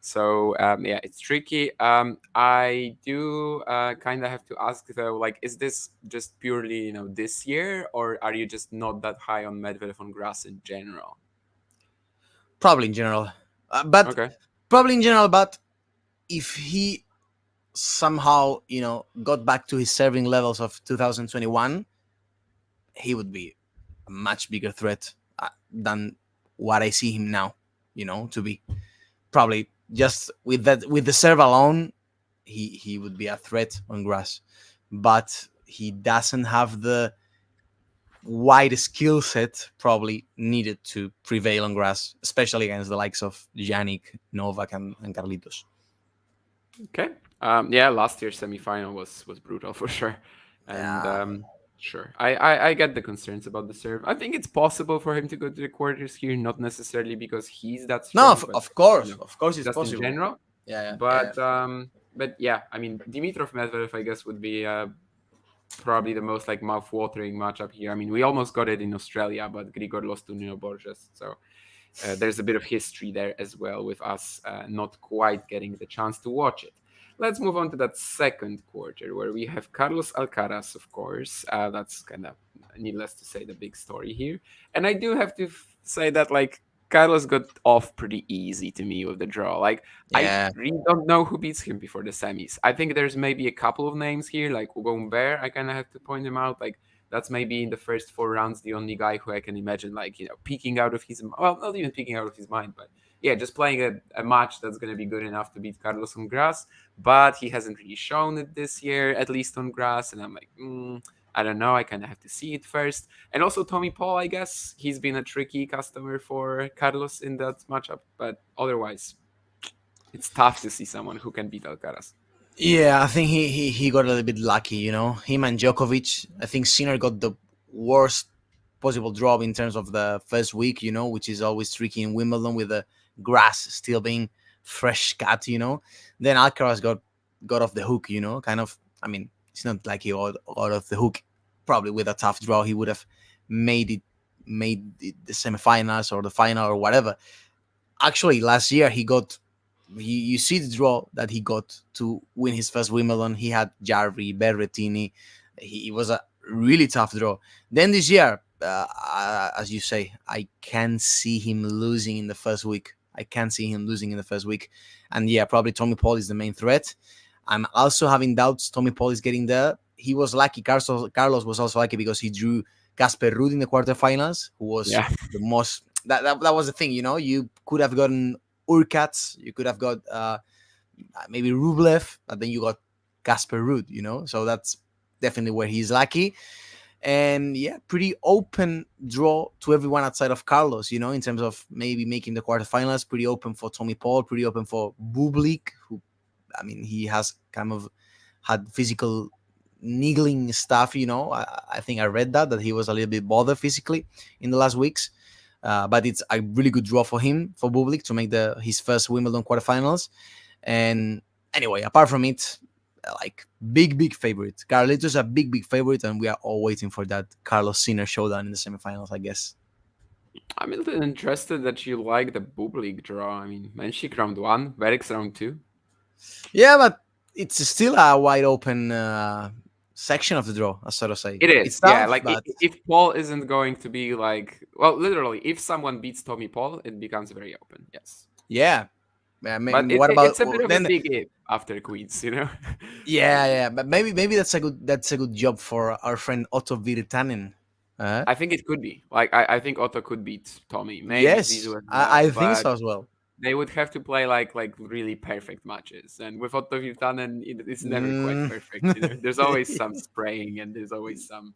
So yeah, it's tricky. I do kind of have to ask though, like, is this just purely this year, or are you just not that high on Medvedev on grass in general? Probably in general, but Okay. probably in general. But if he somehow got back to his serving levels of 2021, he would be a much bigger threat than what I see him now. To be probably just with the serve alone. he would be a threat on grass, but he doesn't have the wide skill set probably needed to prevail on grass, especially against the likes of Yannick, Novak, and Carlitos. Okay. Yeah, last year's semifinal was brutal for sure, and Yeah. sure, I get the concerns about the serve. I think it's possible for him to go to the quarters here, not necessarily because he's that No, strong, but you know, of course, it's just in possible. general. Yeah, yeah, yeah. But yeah, I mean, Dimitrov Medvedev, I guess, would be probably the most like mouth-watering matchup here. I mean, we almost got it in Australia, but Grigor lost to Nuno Borges, so there's a bit of history there as well with us not quite getting the chance to watch it. Let's move on to that second quarter where we have Carlos Alcaraz, of course. That's kind of needless to say the big story here. And I do have to say that like Carlos got off pretty easy to me with the draw. Like I Yeah. really don't know who beats him before the semis. I think there's maybe a couple of names here, like Hugo Humbert. I kind of have to point him out. Like that's maybe in the first 4 rounds the only guy who I can imagine like peeking out of his well, not even peeking out of his mind, but yeah, just playing a match that's going to be good enough to beat Carlos on grass. But he hasn't really shown it this year, at least on grass, and I'm like, I don't know. I kind of have to see it first. And also Tommy Paul, I guess he's been a tricky customer for Carlos in that matchup, but otherwise, it's tough to see someone who can beat Alcaraz. Yeah, I think he got a little bit lucky, Him and Djokovic. I think Sinner got the worst possible drop in terms of the first week, which is always tricky in Wimbledon with the grass still being fresh cut, Then Alcaraz got off the hook, kind of. I mean, it's not like he got off the hook. Probably with a tough draw, he would have made it the semifinals or the final or whatever. Actually, last year you see the draw that he got to win his first Wimbledon. He had Jarry, Berrettini. It was a really tough draw. Then this year, as you say, I can see him losing in the first week. And yeah, probably Tommy Paul is the main threat. I'm also having doubts Tommy Paul is getting there. He was lucky. Carlos was also lucky because he drew Casper Ruud in the quarterfinals, who was Yeah. the most. That was the thing, You could have gotten Urkats, you could have got maybe Rublev, but then you got Casper Ruud, So that's definitely where he's lucky. And yeah, pretty open draw to everyone outside of Carlos, in terms of maybe making the quarterfinals. Pretty open for Tommy Paul, pretty open for Bublik, who, I mean, he has kind of had physical niggling stuff, I think I read that he was a little bit bothered physically in the last weeks. But it's a really good draw for him, for Bublik, to make his first Wimbledon quarterfinals. And anyway, apart from it, like big favorite. Carlitos a big favorite, and we are all waiting for that Carlos Sinner showdown in the semifinals, I guess. I'm a little interested that you like the Bublik draw. I mean, Menchik round 1, Verix round 2. Yeah, but it's still a wide open section of the draw, as so to say. It is, It's yeah. tough, Like but if Paul isn't going to be like, well, literally, if someone beats Tommy Paul, it becomes very open. Yes, yeah. but What about it's a bit of a then? big if after Queens. Yeah, but maybe that's a good job for our friend Otto Virtanen. I think it could be. Like I think Otto could beat Tommy, maybe Yes, Zizou as well, I think but so as well. they would have to play like really perfect matches, and with Otto Virtanen, it's never quite Mm. perfect. There's always some spraying, and there's always some.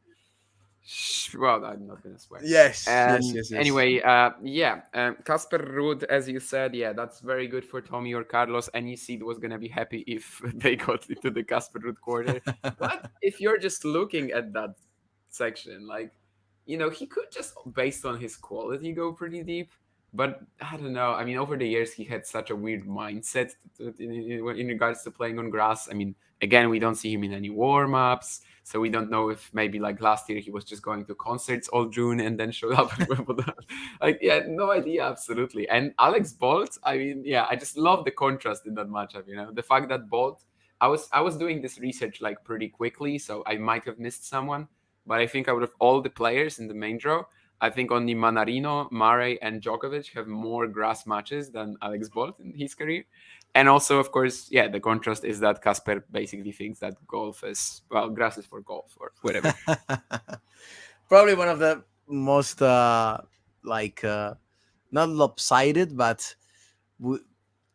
Well, I'm not gonna swear. And Yes. anyway, yeah, Casper Ruud, as you said, yeah, that's very good for Tommy or Carlos. Any seed was gonna be happy if they got into the Casper Ruud quarter. But if you're just looking at that section, like, he could just, based on his quality, go pretty deep. But I don't know. I mean, over the years, he had such a weird mindset in regards to playing on grass. I mean, again, we don't see him in any warm ups. So we don't know if maybe like last year he was just going to concerts all June and then showed up at Wimbledon. Like, yeah, no idea, absolutely. And Alex Bolt, I mean, yeah, I just love the contrast in that matchup. The fact that Bolt, I was doing this research like pretty quickly, so I might have missed someone, but I think out of all the players in the main draw, I think only Manarino, Murray, and Djokovic have more grass matches than Alex Bolt in his career. And also, of course, yeah, the contrast is that Casper basically thinks that golf is, well, grass is for golf or whatever. Probably one of the most like not lopsided, but w-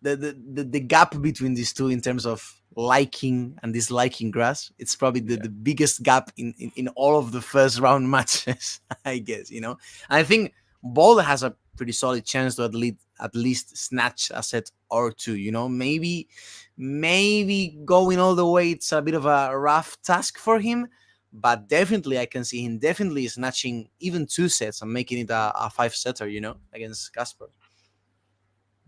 the gap between these two in terms of liking and disliking grass. It's probably Yeah. the biggest gap in all of the first round matches, I guess, you know. And I think Boulder has a pretty solid chance to at least snatch a set or two, you know. Maybe going all the way, it's a bit of a rough task for him, but definitely I can see him definitely snatching even two sets and making it a five setter, you know, against Casper.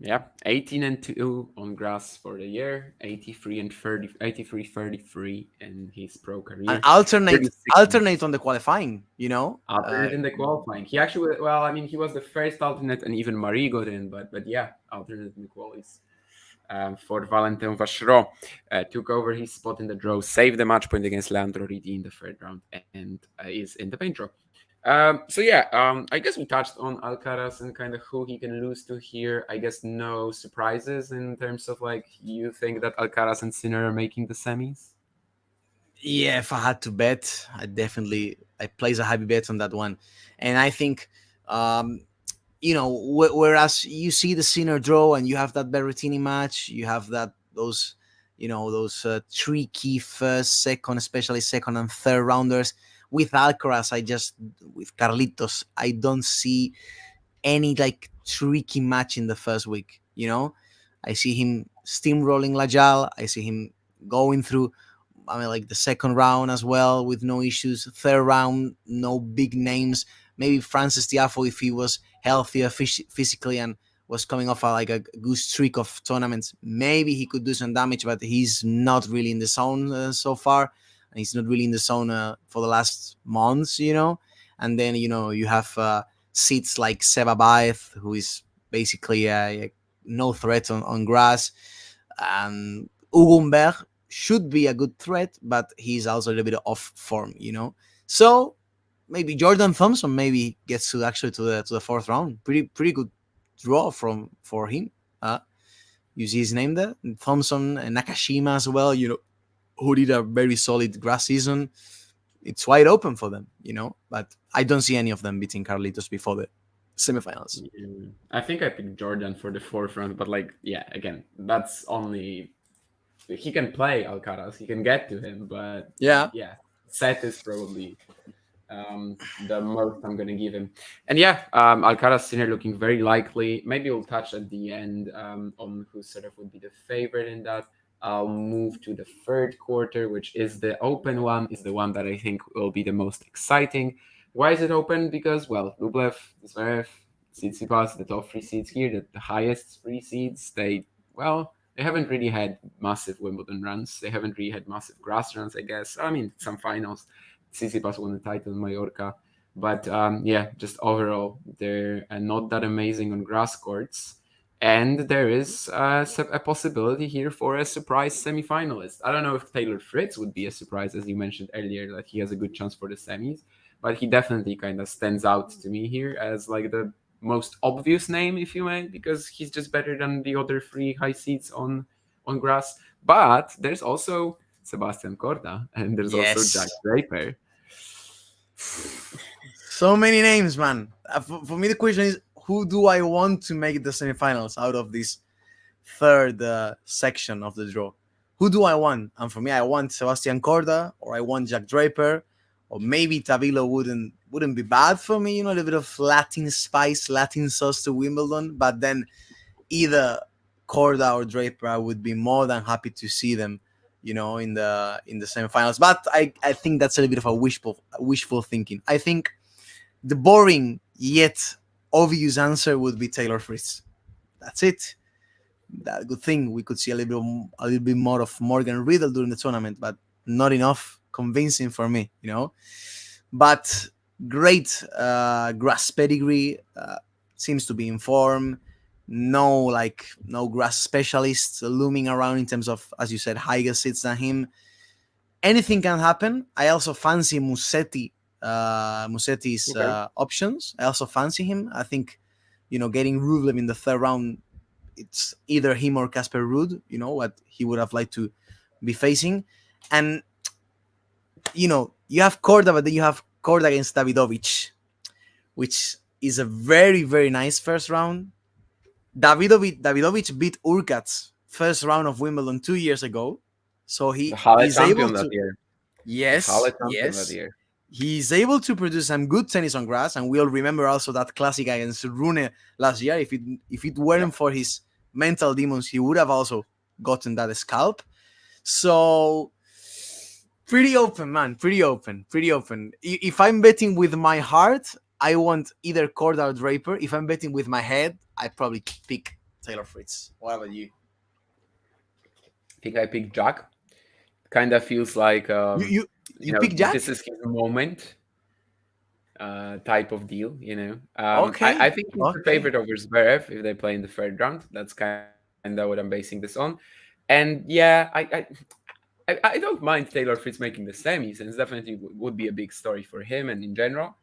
Yeah, 18 and 2 on grass for the year, 83 and 30, 83, 33 in his pro And career, alternate 36 alternate on the qualifying, you know. alternate in the qualifying. He actually, well, I mean, he was the first alternate, and even Marie got in, but yeah, alternate in the qualies. For Valentin Vachereau, took over his spot in the draw, saved the match point against Leandro Riti in the third round, and is in the paint draw. So yeah, I guess we touched on Alcaraz and kind of who he can lose to here. I guess no surprises in terms of like you think that Alcaraz and Sinner are making the semis. Yeah, if I had to bet, I place a heavy bet on that one, and I think, um, you know, whereas you see the Sinner draw and you have that Berrettini match, you have those, you know, those tricky first, second, especially second and third rounders. With Alcaraz, with Carlitos, I don't see any like tricky match in the first week. You know, I see him steamrolling Lajal. I see him going through. I mean, like the second round as well with no issues. Third round, no big names. Maybe Francis Tiafoe if he was healthier physically and was coming off a good streak of tournaments. Maybe he could do some damage, but he's not really in the zone so far. And he's not really in the zone for the last months, you know. And then you have seats like Seba Baez, who is basically no threat on grass, and Hugenberg should be a good threat, but he's also a little bit off form, you know. So maybe Jordan Thompson maybe gets to actually to the fourth round. Pretty good draw for him. You see his name there, Thompson and Nakashima as well. You know, who did a very solid grass season. It's wide open for them, you know. But I don't see any of them beating Carlitos before the semifinals. Yeah. I think I picked Jordan for the fourth round, but like, yeah, again, that's only he can play Alcaraz, he can get to him, but Yeah, yeah, set is probably the most I'm gonna give him. And yeah, Alcaraz Sinner looking very likely. Maybe we'll touch at the end on who sort of would be the favorite in that. I'll move to the third quarter, which is the open one, is the one that I think will be the most exciting. Why is it open? Because, well, Rublev, Zverev, Tsitsipas, the top three seeds here, the highest three seeds, they haven't really had massive Wimbledon runs. They haven't really had massive grass runs, I guess. I mean, some finals. Tsitsipas won the title in Mallorca. But yeah, just overall, they're not that amazing on grass courts. And there is a possibility here for a surprise semi-finalist. I don't know if Taylor Fritz would be a surprise, as you mentioned earlier, that he has a good chance for the semis. But he definitely kind of stands out to me here as like the most obvious name, if you may, because he's just better than the other three high seeds on grass. But there's also Sebastian Corda, and there's also Jack yes. Draper. So many names, man. For me, the question is, who do I want to make the semifinals out of this third section of the draw? Who do I want? And for me, I want Sebastian Corda, or I want Jack Draper, or maybe Tavilo wouldn't be bad for me. You know, a little bit of Latin spice, Latin sauce to Wimbledon. But then either Corda or Draper, I would be more than happy to see them, you know, in the semifinals. But I think that's a little bit of a wishful thinking. I think the boring yet obvious answer would be Taylor Fritz. That's it. That good thing we could see a little bit more of Morgan Riddle during the tournament, but not enough convincing for me, you know. But great grass pedigree, seems to be in form. No grass specialists looming around in terms of, as you said, higher seats than him. Anything can happen. I also fancy Musetti's Okay. options. I also fancy him. I think, getting Rublev in the third round, it's either him or Casper Ruud, what he would have liked to be facing. And, you have Korda, but then you have Korda against Davidovich, which is a very, very nice first round. Davidovich beat Urkacz first round of Wimbledon 2 years ago. So The he Halle is able champion that to, year. The Halle yes, champion that yes, year. he's able to produce some good tennis on grass, and we'll remember also that classic against Rune last year. If it Yeah. weren't for his mental demons, he would have also gotten that scalp. So pretty open, man. Pretty open. Pretty open. If I'm betting with my heart, I want either Korda or Draper. If I'm betting with my head, I probably pick Taylor Fritz. What about you? I think I picked Jack. Kind of feels like You you you pick this Jack? is his moment type of deal. I Okay. think he's the Okay. favorite over Zverev if they play in the third round. That's kind of what I'm basing this on. And yeah, I don't mind Taylor Fritz making the semis, and it's definitely would be a big story for him and in general.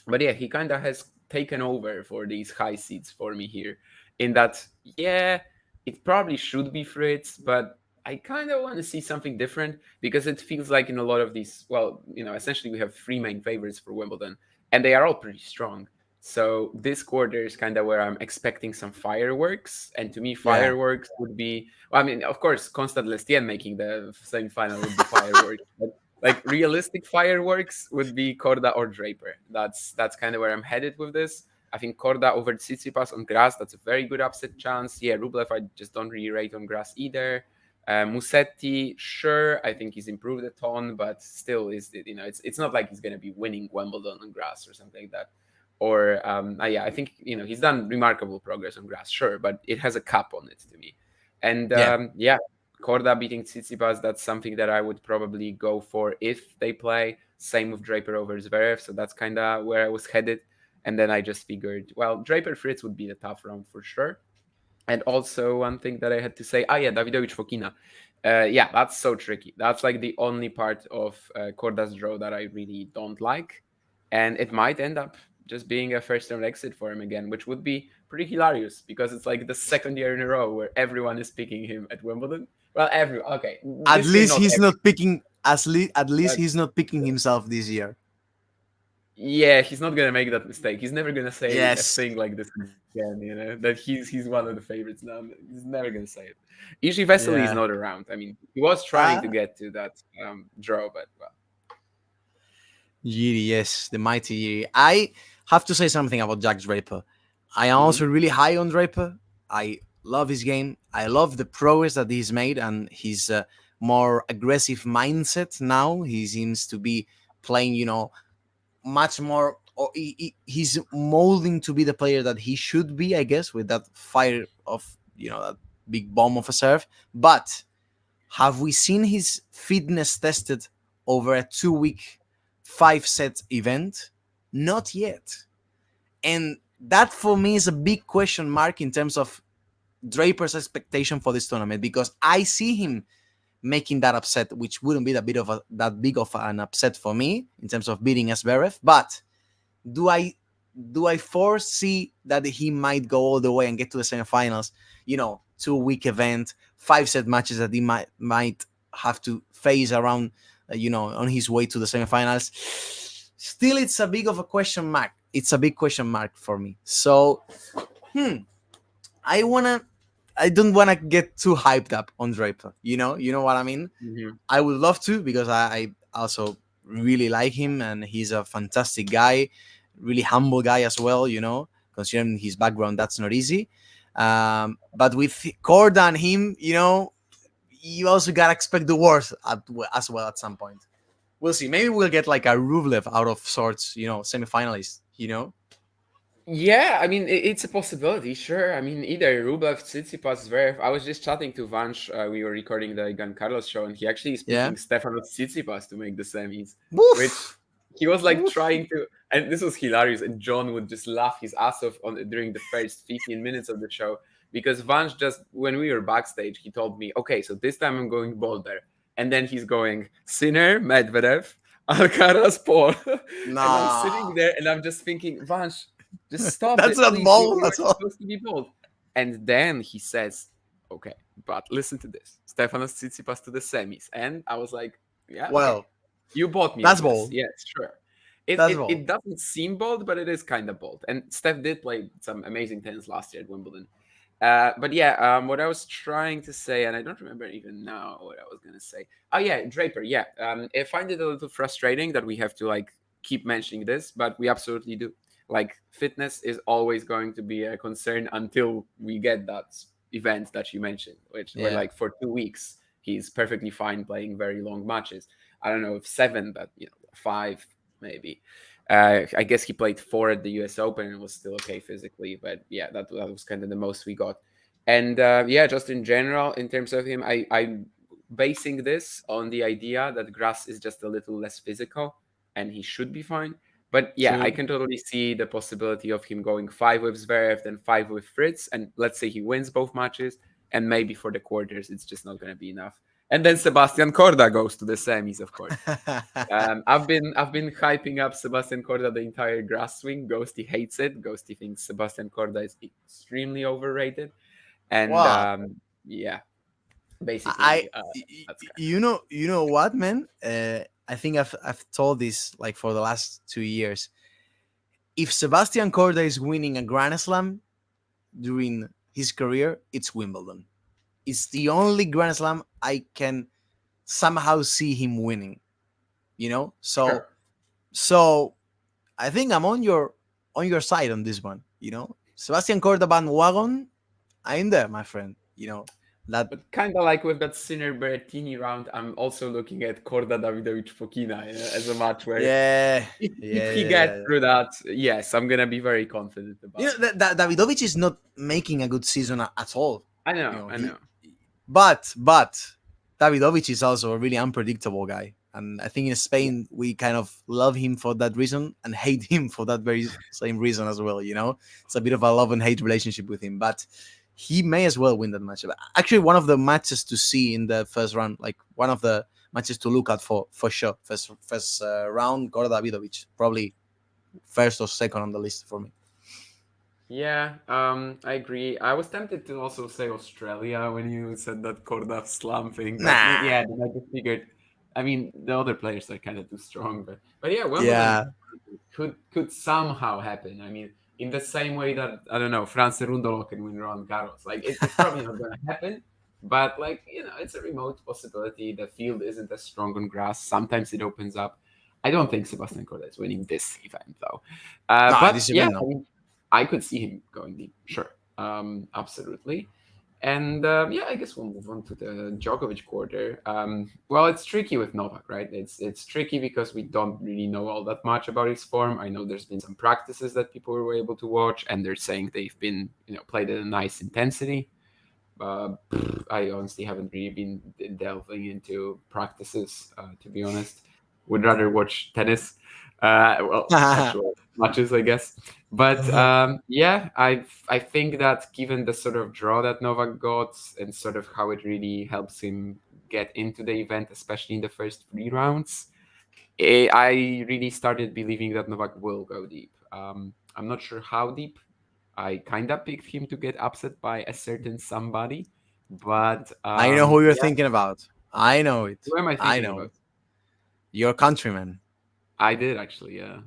But yeah, he kind of has taken over for these high seats for me here. In that, yeah, it probably should be Fritz, but I kind of want to see something different because it feels like in a lot of these, well, essentially we have three main favorites for Wimbledon, and they are all pretty strong. So this quarter is kind of where I'm expecting some fireworks, and to me, Yeah. fireworks would be. Well, I mean, of course, Constant Lestienne making the semifinal would be fireworks, but like realistic fireworks would be Korda or Draper. That's kind of where I'm headed with this. I think Korda over Tsitsipas on grass. That's a very good upset chance. Yeah, Rublev, I just don't really rate on grass either. Musetti, sure, I think he's improved a ton, but still, it's not like he's gonna be winning Wimbledon on grass or something like that. Or yeah, I think he's done remarkable progress on grass, sure, but it has a cap on it to me. And Yeah. yeah, Korda beating Tsitsipas, that's something that I would probably go for if they play. Same with Draper over Zverev, so that's kind of where I was headed. And then I just figured, well, Draper Fritz would be the tough round for sure. And also one thing that I had to say, yeah, Davidovich Fokina. Yeah, that's so tricky. That's like the only part of Korda's draw that I really don't like. And it might end up just being a first round exit for him again, which would be pretty hilarious because it's like the second year in a row where everyone is picking him at Wimbledon. Well, okay, At this year least not he's every, not picking. At least but he's not picking himself this year. yeah, he's not gonna make that mistake. He's never gonna say a Yes. thing like this again. That he's one of the favorites now. He's never gonna say it. Usually, Vesely is Yeah. not around. I mean, he was trying to Ah. get to that draw, but well, Yiri, yes, the mighty Yiri. I have to say something about Jack Draper. I am hmm also really high on Draper. I love his game. I love the progress that he's made and his more aggressive mindset now. He seems to be playing, much more. Or he's molding to be the player that he should be, I guess, with that fire of, that big bomb of a serve. But have we seen his fitness tested over a 2 week, 5 set event? Not yet. And that for me is a big question mark in terms of Draper's expectation for this tournament because I see him making that upset, which wouldn't be that big of an upset for me in terms of beating Zverev. But do I foresee that he might go all the way and get to the semifinals? 2 week event, 5 set matches that he might have to face around, on his way to the semifinals. Still, it's a big of a question mark. It's a big question mark for me. So, I wanna. I don't wanna get too hyped up on Draper. You know what I mean. hmm I would love to because I also really like him and he's a fantastic guy, really humble guy as well. Considering his background, that's not easy. But with Korda and him, you also gotta expect the worst as well at some point. We'll see. Maybe we'll get like a Rublev out of sorts, semifinalist. Yeah, I mean, it's a possibility, sure. I mean, either Rublev, Tsitsipas, Zverev. I was just chatting to Vansh. We were recording the Gan Carlos show, and he actually is Yeah. picking Stefanos Tsitsipas to make the semis, which Woof. he was like Woof. trying to. And this was hilarious. And John would just laugh his ass off during the first 15 minutes of the show because Vansh just, when we were backstage, he told me, okay, so this time I'm going bolder. And then he's going Sinner, Medvedev, Alcaraz, Paul. And I'm sitting Nah. there and I'm just thinking, Vansh, just stop That's it, not please. bold You were at all. supposed to be bold. And then he says, okay, but listen to this. Stefanos Tsitsipas to the semis. And I was like, yeah, okay. Well, You bought me that's on this. bold. Yes, sure. It, That's it, bold. it doesn't seem bold, but it is kind of bold. And Steph did play some amazing tennis last year at Wimbledon. But yeah, what I was trying to say, and I don't remember even now what I was gonna say. Oh yeah, Draper. Yeah, I find it a little frustrating that we have to like keep mentioning this, but we absolutely do. Like fitness is always going to be a concern until we get that event that you mentioned, which where Yeah. like for 2 weeks he's perfectly fine playing very long matches. I don't know if seven, but five maybe. I guess he played four at the U.S. Open and was still okay physically, but yeah, that was kind of the most we got. And yeah, just in general, in terms of him, I'm basing this on the idea that grass is just a little less physical, and he should be fine. But yeah, I True. can totally see the possibility of him going five with Zverev, then five with Fritz, and let's say he wins both matches, and maybe for the quarters, it's just not going to be enough. And then Sebastian Korda goes to the semis, of course. I've been hyping up Sebastian Korda the entire grass swing. Ghosty hates it. Ghosty thinks Sebastian Korda is extremely overrated, and Wow. yeah, I, basically that's kind of it. you know what, man? I think I've told this like for the last 2 years. If Sebastian Korda is winning a Grand Slam during his career, it's Wimbledon. It's the only Grand Slam I can somehow see him winning. You know, so Sure. so I think I'm on your side on this one. You know, Sebastian Korda bandwagon, I'm there, my friend. You know that. But kind of like with that Sinner Berrettini round, I'm also looking at Korda Davidovich Fokina as a match where Yeah, if yeah, he yeah, gets yeah. through that, yes, I'm gonna be very confident You about know him. that Davidovich is not making a good season at all. I You know, know I know. but Davidovich is also a really unpredictable guy, and I think in Spain we kind of love him for that reason and hate him for that very same reason as well. You know, it's a bit of a love and hate relationship with him, but he may as well win that match. Actually, one of the matches to see in the first round, like one of the matches to look at for sure. First round, Gora Davidovich, probably first or second on the list for me. Yeah, I agree. I was tempted to also say Australia when you said that Korda slam thing, but Nah. yeah, then I just figured. I mean, the other players are kind of too strong, but yeah, Wimbledon Yeah. could somehow happen. I mean, in the same way that I don't know, France Rundolo can win Roland Garros. Like it's probably not going to happen, but like it's a remote possibility. The field isn't as strong on grass. Sometimes it opens up. I don't think Sebastian Korda is winning this event though. No, But this yeah, event I no. mean, I could see him going deep, sure, absolutely. And yeah, I guess we'll move on to the Djokovic quarter. Well, it's tricky with Novak, right? It's tricky because we don't really know all that much about his form. I know there's been some practices that people were able to watch, and they're saying they've been played at a nice intensity. I honestly haven't really been delving into practices, to be honest. Would rather watch tennis, well, actual matches, I guess. But yeah, I think that given the sort of draw that Novak got and sort of how it really helps him get into the event, especially in the first 3 rounds, I really started believing that Novak will go deep. I'm not sure how deep. I kind of picked him to get upset by a certain somebody, but I know who you're yeah, thinking about. I know it. who am I I thinking know about? it. Your countryman. I did actually, yeah.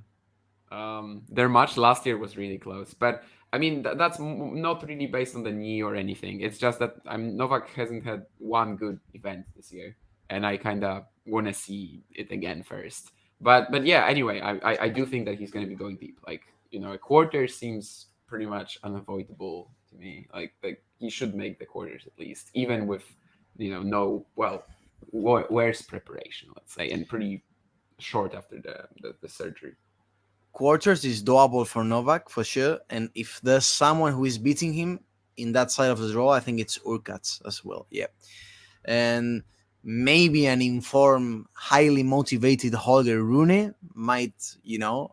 Their match last year was really close, but I mean that's not really based on the knee or anything. It's just that Novak hasn't had one good event this year, and I kind of want to see it again first. But yeah, anyway, I do think that he's going to be going deep. Like a quarter seems pretty much unavoidable to me. Like he should make the quarters at least, even with no where's preparation, let's say, and pretty short after the surgery. Quarters is doable for Novak for sure. And if there's someone who is beating him in that side of the draw, I think it's Urkats as well. Yeah. And maybe an informed, highly motivated Holger Rune might,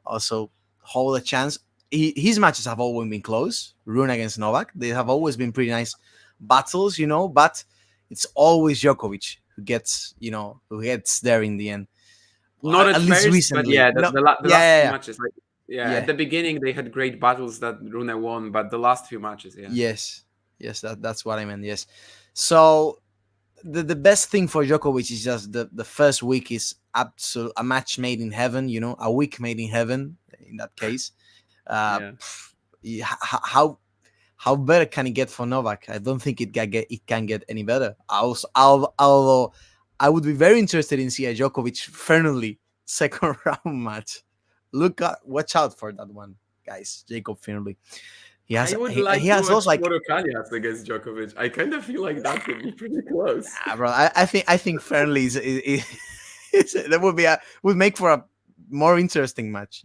also hold a chance. His matches have always been close. Rune against Novak, they have always been pretty nice battles, but it's always Djokovic who gets there in the end. Not at At least first, but recently. yeah, No, the yeah, last yeah, few yeah. matches, like yeah, at Yeah. the beginning they had great battles that Rune won, but the last few matches, yeah, Yes, yes, that's what I meant. Yes. So the best thing for Djokovic is just the first week is absolute a match made in heaven. A week made in heaven. In that case, uh, yeah. pff, how how better can it get for Novak? I don't think it can get any better. Although I would be very interested in see a Djokovic Fernley second round match. Watch out for that one, guys. Jacob Fernley. He has I would he, like he to has those watch like Morokanias against Djokovic. I kind of feel like that could be pretty close. bro. I think Fernley that would make for a more interesting match.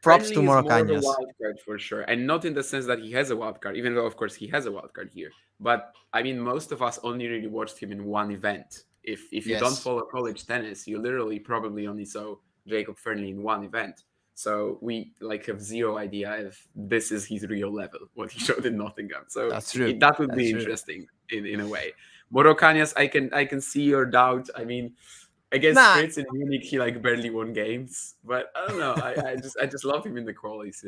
Props to Friendly is more of a Morocanias. wild card for sure, and not in the sense that he has a wild card, even though of course he has a wild card here. But I mean, most of us only really watched him in one event. If you don't Yes, follow college tennis, you literally probably only saw Jacob Fernley in one event. So we like have zero idea if this is his real level, what he showed in Nottingham. So that's true. that would That's be true. interesting in a way. Morocanias, I can see your doubt. I mean, against Nah, Fritz in Munich, he like barely won games. But I don't know. I just love him in the qualies.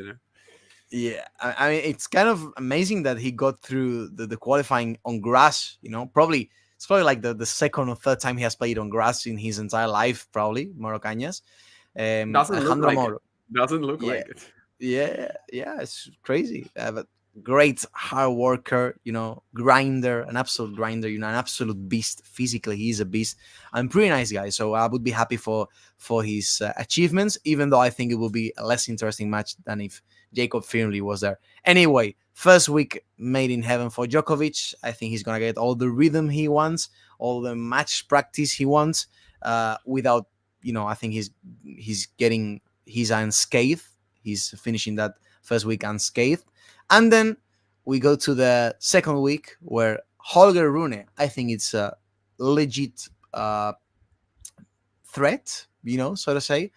yeah. I mean, it's kind of amazing that he got through the qualifying on grass. Probably it's probably like the second or third time he has played on grass in his entire life. Probably Morocanias. Doesn't look Alejandro like it. Moro. Doesn't look Yeah, like it. yeah, it's crazy. But great hard worker, grinder, an absolute grinder, an absolute beast. Physically, he's a beast. And pretty nice guy. So I would be happy for his achievements, even though I think it will be a less interesting match than if Jacob Fernley was there. Anyway, first week made in heaven for Djokovic. I think he's gonna get all the rhythm he wants, all the match practice he wants, without, I think he's getting he's unscathed. He's finishing that first week unscathed. And then we go to the second week where Holger Rune, I think it's a legit threat, so to say.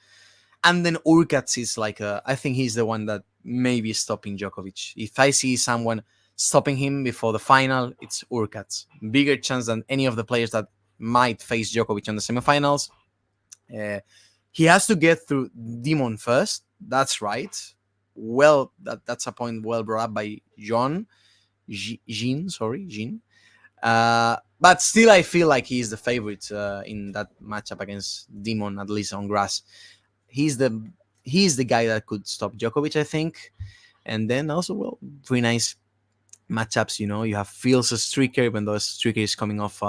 And then Urkats is like, I think he's the one that may be stopping Djokovic. If I see someone stopping him before the final, it's Urkats. Bigger chance than any of the players that might face Djokovic in the semifinals. Uh, he has to get through Demon first. That's right. Well, that's a point well brought up by Jean. Sorry, Jean. But still, I feel like he's the favorite in that matchup against Demon, at least on grass. He's the guy that could stop Djokovic, I think. And then also, well, very nice matchups. You have Fields a streaker, even though streaker is coming off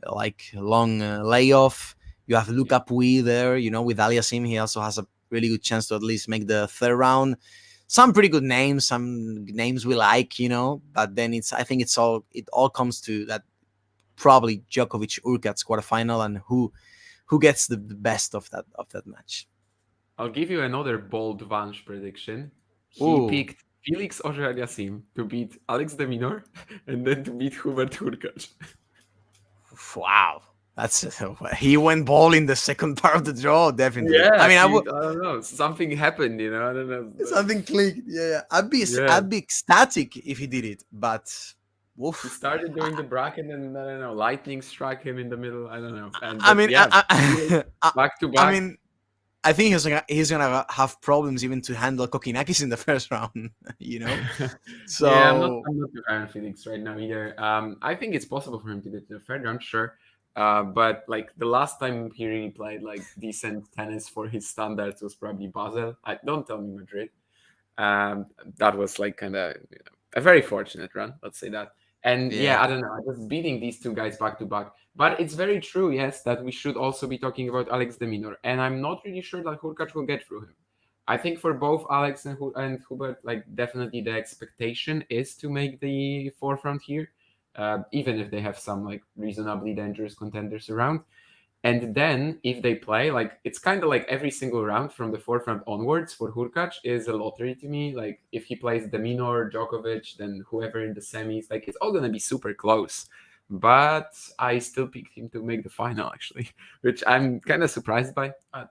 like a long layoff. You have Luca Pui there, with Aliasim. He also has a really good chance to at least make the third round. Some pretty good names, some names we like, but then I think it all comes to that probably Djokovic Urkats quarterfinal and who gets the best of that match. I'll give you another bold Vange prediction. He Ooh, picked Felix Auger-Aliassime to beat Alex de Minaur and then to beat Hubert Hurkacz. wow. That's he went ball in the second part of the draw, definitely. I Yeah, mean, I don't know. Something happened, I don't know. something clicked. Yeah. Yeah. I'd be ecstatic if he did it, but He oof. started doing the bracket and I don't know, lightning struck him in the middle. I don't know. I But mean, yeah, back to I back. mean, I think he's gonna have problems even to handle Kokinakis in the first round. Yeah, I'm not So I'm not too high on Felix right now either. I think it's possible for him to get to the third round, sure. But like the last time he really played like decent tennis for his standards was probably Basel. I don't tell me Madrid. That was like kind of a very fortunate run, let's say that. And yeah, I yeah, don't know, just beating these two guys back to back. But it's very true, yes, that we should also be talking about Alex de Minaur. And I'm not really sure that Hurkacz will get through him. I think for both Alex and Hubert, like definitely the expectation is to make the forefront here, even if they have some like reasonably dangerous contenders around. And then if they play, like it's kind of like every single round from the forefront onwards for Hurkacz is a lottery to me. Like if he plays Deminor, Djokovic, then whoever in the semis, like it's all gonna be super close. But I still picked him to make the final actually, which I'm kind of surprised by. But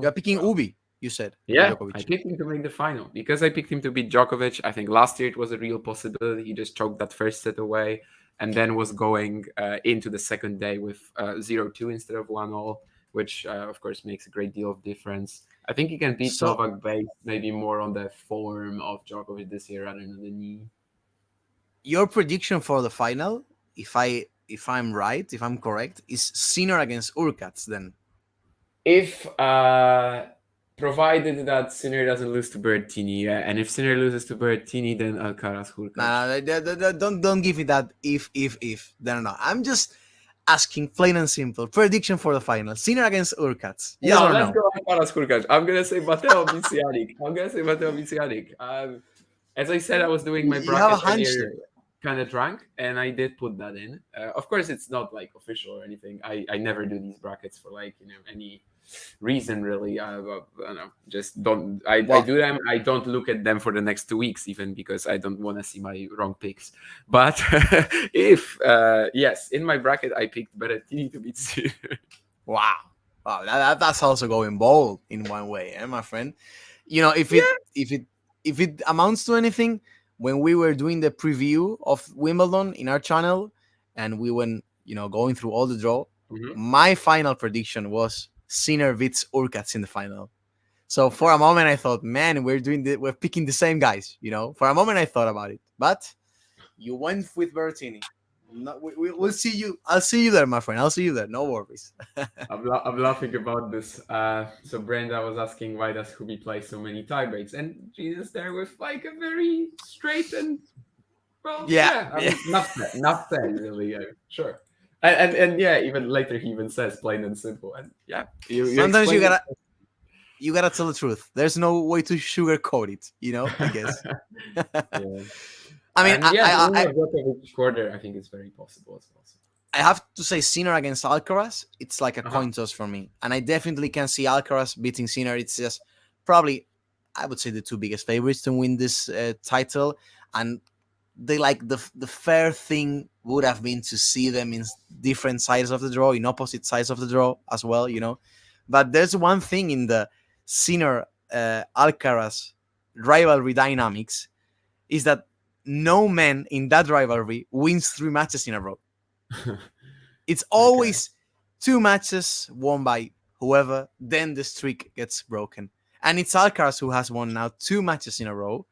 you're picking well, Ubi. You said for yeah, I Djokovic. picked him to make the final because I picked him to beat Djokovic. I think last year it was a real possibility. He just choked that first set away and then was going into the second day with 0-2 instead of 1-all, which of course makes a great deal of difference. I think he can beat So Novak based maybe more on the form of Djokovic this year rather than the knee. your prediction for the final, if I'm right, if I'm correct, is Sinner against Urkats. Then If Provided that Sinner doesn't lose to Berrettini, yeah. And if Sinner loses to Berrettini, then Alcaraz Hurkacz. Nah, don't give me that if. No. I'm just asking plain and simple prediction for the final. Sinner against Urkats. Yes No, or let's no? go Alcaraz Hurkacz. I'm gonna say Matteo Bizianic. I'm gonna say Matteo Bizianic. As I said, I was doing my You have a bracket hunch earlier, there. kind of drunk, and I did put that in. Of course, it's not like official or anything. I never do these brackets for like any reason really. I don't know. Just don't. I Well, do them. I don't look at them for the next 2 weeks even because I don't want to see my wrong picks. But if yes, in my bracket I picked Berrettini to beat Sinner. wow, wow, that's also going bold in one way, my friend. You know, Yeah. if it amounts to anything, when we were doing the preview of Wimbledon in our channel, and we went, going through all the draw, Mhm. my final prediction was Sinner beats Urkats in the final. So for a moment, I thought, man, we're picking the same guys. For a moment, I thought about it, but you went with Bertini. No, we'll see you. I'll see you there, my friend. I'll see you there. No worries. I'm laughing about this. So Brenda was asking why does Hubi play so many tie breaks, and Jesus there with like a very straight and well, Yeah, yeah. I yeah. mean, not said really. Sure, and yeah, even later he even says plain and simple, and yeah, you Sometimes you explained gotta you gotta tell the truth. There's no way to sugarcoat it. I it. guess. Yeah, I mean, and yeah, the winner of Djokovic quarter I think is very possible as well. I have to say Sinner against Alcaraz. It's like a Uh-huh. coin toss for me, and I definitely can see Alcaraz beating Sinner. It's just probably, I would say, the two biggest favorites to win this title, and they like the fair thing would have been to see them in different sides of the draw, in opposite sides of the draw as well. But there's one thing in the Sinner Alcaraz rivalry dynamics is that no man in that rivalry wins 3 matches in a row. It's Okay. always 2 matches won by whoever, then the streak gets broken. And it's Alcaraz who has won now 2 matches in a row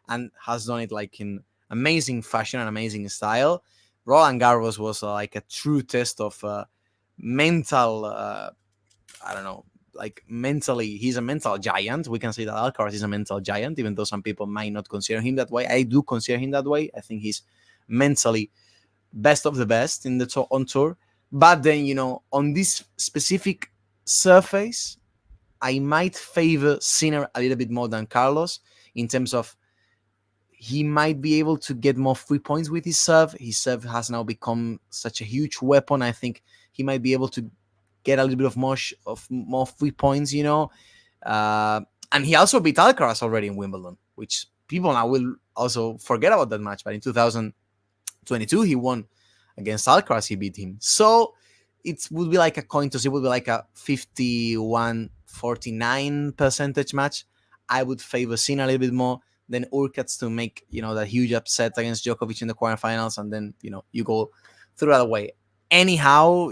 and has done it like in amazing fashion and amazing style. Roland Garros was like a true test of mental, I don't know, like mentally, he's a mental giant. We can say that Alcaraz is a mental giant, even though some people might not consider him that way. I do consider him that way. I think he's mentally best of the best in the on tour. But then, on this specific surface, I might favor Sinner a little bit more than Carlos in terms of he might be able to get more free points with his serve. His serve has now become such a huge weapon. I think he might be able to get a little bit of more free points. Uh, and he also beat Alcaraz already in Wimbledon, which people now will also forget about that match. But in 2022, he won against Alcaraz. He beat him. So it would be like a coin toss. It would be like a 51-49 percentage match. I would favor Sinner a little bit more than Urkats to make that huge upset against Djokovic in the quarterfinals, and then you go through that way. Anyhow,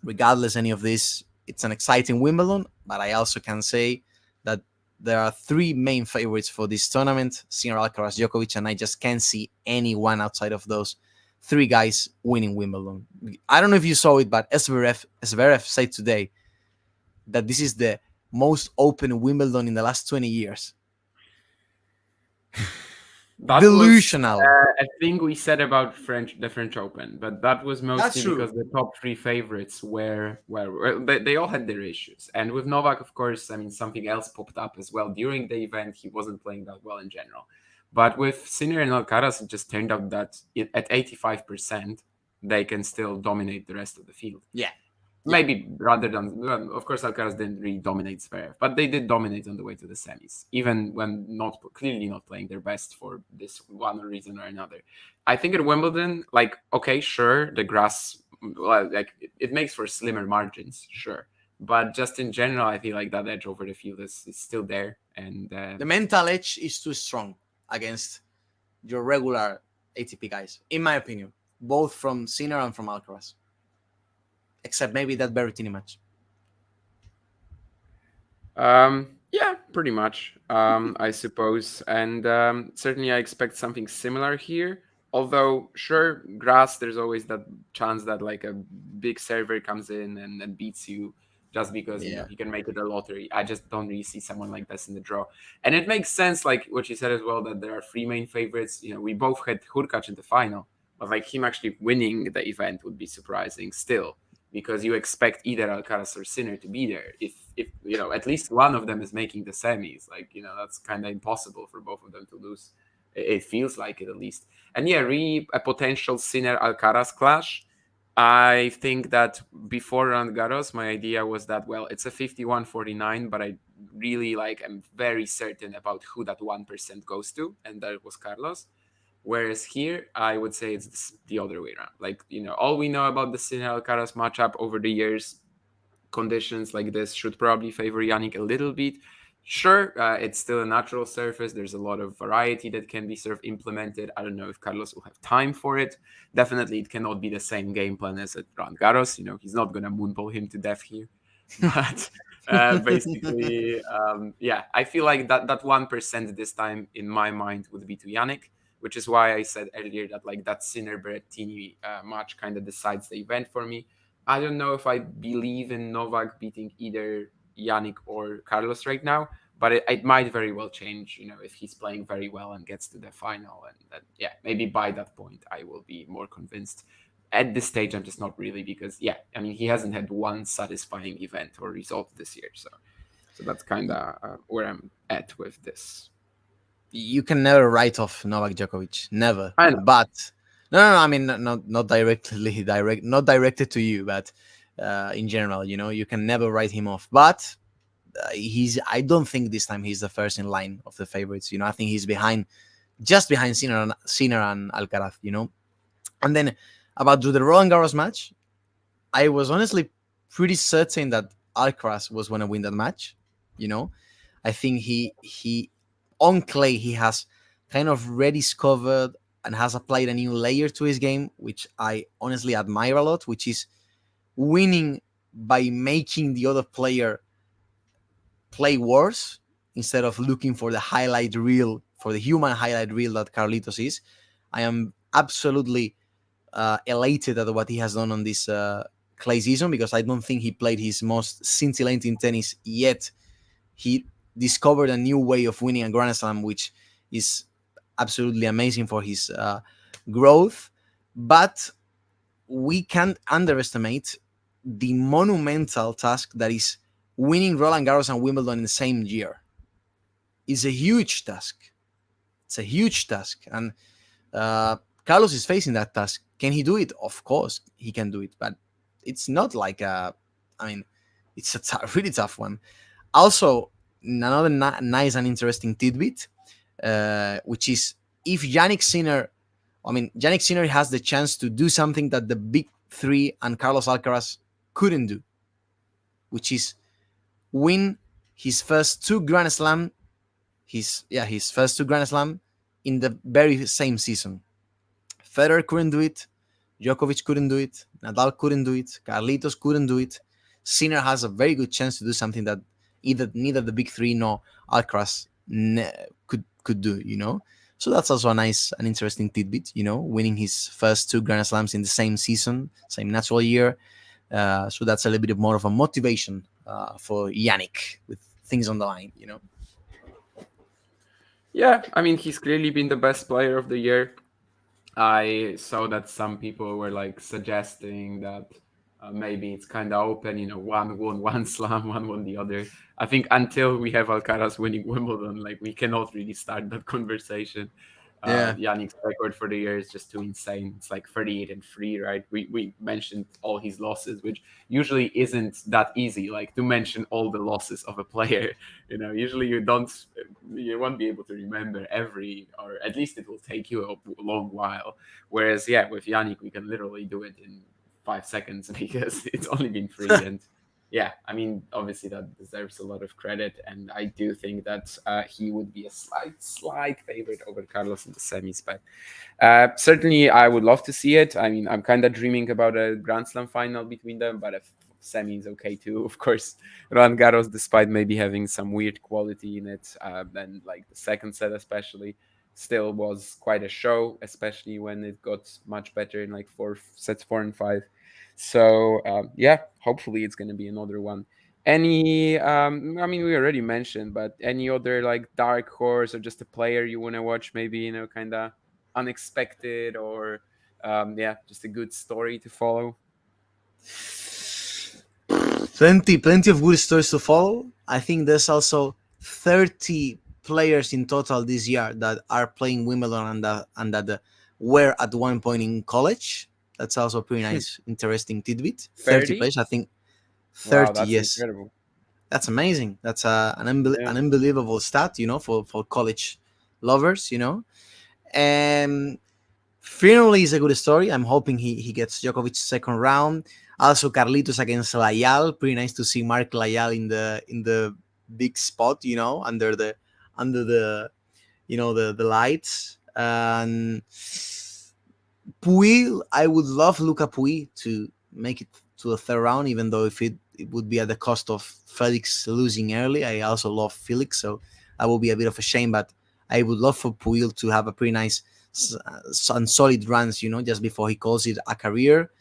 regardless any of this, it's an exciting Wimbledon. But I also can say that there are 3 main favorites for this tournament: Sinner, Alcaraz, Djokovic, and I just can't see anyone outside of those 3 guys winning Wimbledon. I don't know if you saw it, but Zverev said today that this is the most open Wimbledon in the last 20 years. That was Delusional. a thing we said about the French Open, but that was That's mostly because true. the top three favorites they all had their issues. And with Novak, of course, I mean something else popped up as well during the event. He wasn't playing that well in general. But with Sinner and Alcaraz, it just turned out that at 85%, they can still dominate the rest of the field. Yeah. Maybe rather than, well, of course, Alcaraz didn't really dominate Zverev, but they did dominate on the way to the semis, even when not clearly not playing their best for this one reason or another. I think at Wimbledon, like, okay, sure, the grass, well, like it makes for slimmer margins, sure, but just in general, I feel like that edge over the field is still there, and The mental edge is too strong against your regular ATP guys, in my opinion, both from Sinner and from Alcaraz. Except maybe that Berrettini match. Yeah, pretty much. I suppose, and certainly I expect something similar here. Although, sure, grass, there's always that chance that like a big server comes in and beats you. just because Yeah. he can make it a lottery. I just don't really see someone like this in the draw, and it makes sense, like what you said as well, that there are three main favorites. We both had Hurkacz in the final, but like him actually winning the event would be surprising still, because you expect either Alcaraz or Sinner to be there. If at least one of them is making the semis, like that's kind of impossible for both of them to lose. It feels like it at least. And yeah, really a potential Sinner Alcaraz clash. I think that before Roland Garros, my idea was that, well, it's a 51-49, but I really am very certain about who that 1% goes to, and that was Carlos. Whereas here, I would say it's the other way around. Like, all we know about the Sinner Alcaraz matchup over the years, conditions like this should probably favor Yannick a little bit. Sure, it's still a natural surface. There's a lot of variety that can be sort of implemented. I don't know if Carlos will have time for it. Definitely, it cannot be the same game plan as at Roland Garros. He's not going to moonball him to death here. But basically, yeah, I feel like that 1% this time in my mind would be to Yannick, which is why I said earlier that that Sinner Berrettini match kind of decides the event for me. I don't know if I believe in Novak beating either Yannick or Carlos right now, but it might very well change, if he's playing very well and gets to the final. And then, yeah, maybe by that point, I will be more convinced. At this stage, I'm just not really, because, yeah, I mean, he hasn't had one satisfying event or result this year. So that's kind of where I'm at with this. You can never write off Novak Djokovic, never. I know. But no. I mean, not directly not directed to you, but in general, you can never write him off. But he's. I don't think this time he's the first in line of the favorites. I think he's just behind Sinner and Alcaraz. And then about the Roland Garros match, I was honestly pretty certain that Alcaraz was going to win that match. I think he on clay he has kind of rediscovered and has applied a new layer to his game, which I honestly admire a lot, which is winning by making the other player play worse instead of looking for the highlight reel, for the human highlight reel that Carlitos is. I am absolutely elated at what he has done on this clay season, because I don't think he played his most scintillating tennis yet. He discovered a new way of winning a Grand Slam, which is absolutely amazing for his growth. But we can't underestimate the monumental task that is winning Roland Garros and Wimbledon in the same year. It's a huge task. It's a huge task. And Carlos is facing that task. Can he do it? Of course, he can do it. But it's not like it's a really tough one. Also, another nice and interesting tidbit, which is if Yannick Sinner has the chance to do something that the big three and Carlos Alcaraz couldn't do, which is win his first two Grand Slam, his first two Grand Slam in the very same season. Federer couldn't do it, Djokovic couldn't do it, Nadal couldn't do it, Carlitos couldn't do it. Sinner has a very good chance to do something that neither the big three nor Alcaraz could do. So that's also an interesting tidbit. Winning his first two Grand Slams in the same season, same natural year. So that's a little bit more of a motivation for Yannick with things on the line. Yeah, I mean, he's clearly been the best player of the year. I saw that some people were suggesting that maybe it's kind of open, one won one slam, one won the other. I think until we have Alcaraz winning Wimbledon, we cannot really start that conversation. Yeah. Yannick's record for the year is just too insane. It's 38-3, right? We mentioned all his losses, which usually isn't that easy. To mention all the losses of a player, usually you won't be able to remember every, or at least it will take you a long while. Whereas, yeah, with Yannick, we can literally do it in 5 seconds because it's only been three. And yeah, I mean, obviously that deserves a lot of credit, and I do think that he would be a slight favorite over Carlos in the semis. But certainly, I would love to see it. I mean, I'm kind of dreaming about a Grand Slam final between them, but if semi is okay too, of course. Roland Garros, despite maybe having some weird quality in it, and the second set especially, still was quite a show, especially when it got much better in sets 4 and 5. So yeah, hopefully it's going to be another one. Any, I mean, we already mentioned, but any other like dark horse or just a player you want to watch, maybe, kind of unexpected or, yeah, just a good story to follow? Plenty of good stories to follow. I think there's also 30 players in total this year that are playing Wimbledon and that were at one point in college. That's also a pretty nice, interesting tidbit. 30 30? players, I think. Wow, 30, that's yes. incredible. That's amazing. That's Yeah. an unbelievable stat, for college lovers, And Finally is a good story. I'm hoping he gets Djokovic second round. Also Carlitos against Layal. Pretty nice to see Mark Layal in the big spot, under the the lights. And Puig, I would love Luca Puig to make it to a third round, even though if it would be at the cost of Felix losing early. I also love Felix, so that will be a bit of a shame. But I would love for Puig to have a pretty nice and solid runs, just before he calls it a career.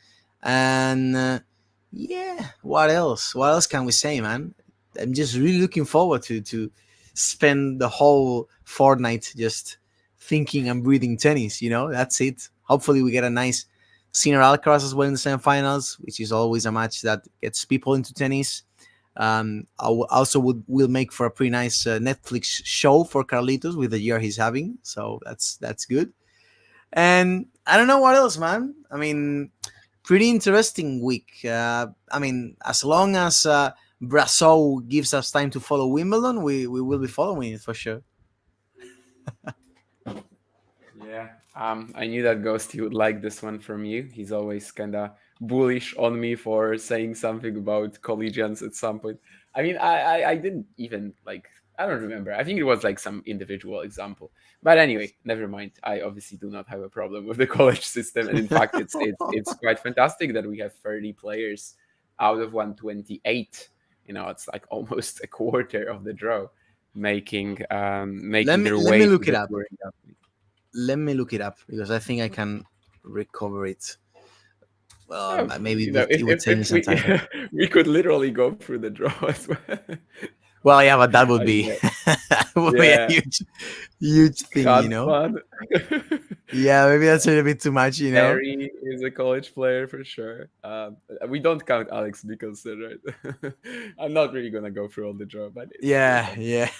And yeah, what else? What else can we say, man? I'm just really looking forward to spend the whole fortnight just thinking and breathing tennis. That's it. Hopefully, we get a nice Sinner Alcaraz as well in the semifinals, which is always a match that gets people into tennis. Also will make for a pretty nice Netflix show for Carlitos with the year he's having. So that's good. And I don't know what else, man. I mean, pretty interesting week. I mean, as long as Brasso gives us time to follow Wimbledon, we will be following it for sure. Yeah. I knew that Ghosty would like this one from you. He's always kind of bullish on me for saying something about collegians at some point. I mean, I didn't even like, I don't remember. I think it was like some individual example. But anyway, never mind. I obviously do not have a problem with the college system, and in fact, it's quite fantastic that we have 30 players out of 128. It's like almost a quarter of the draw let making me their let me way to look it the up. touring. Let me look it up because I think I can recover it. Well, Yeah, maybe it if, would if, take me if some we time, but we could literally go through the draw as well. well, yeah, but that would I be mean, that would be a yeah, huge thing, had fun. Yeah, maybe that's a little bit too much. Harry is a college player for sure. We don't count Alex Mickelson, right? I'm not really gonna go through all the draw, but it's still Yeah, fun. yeah.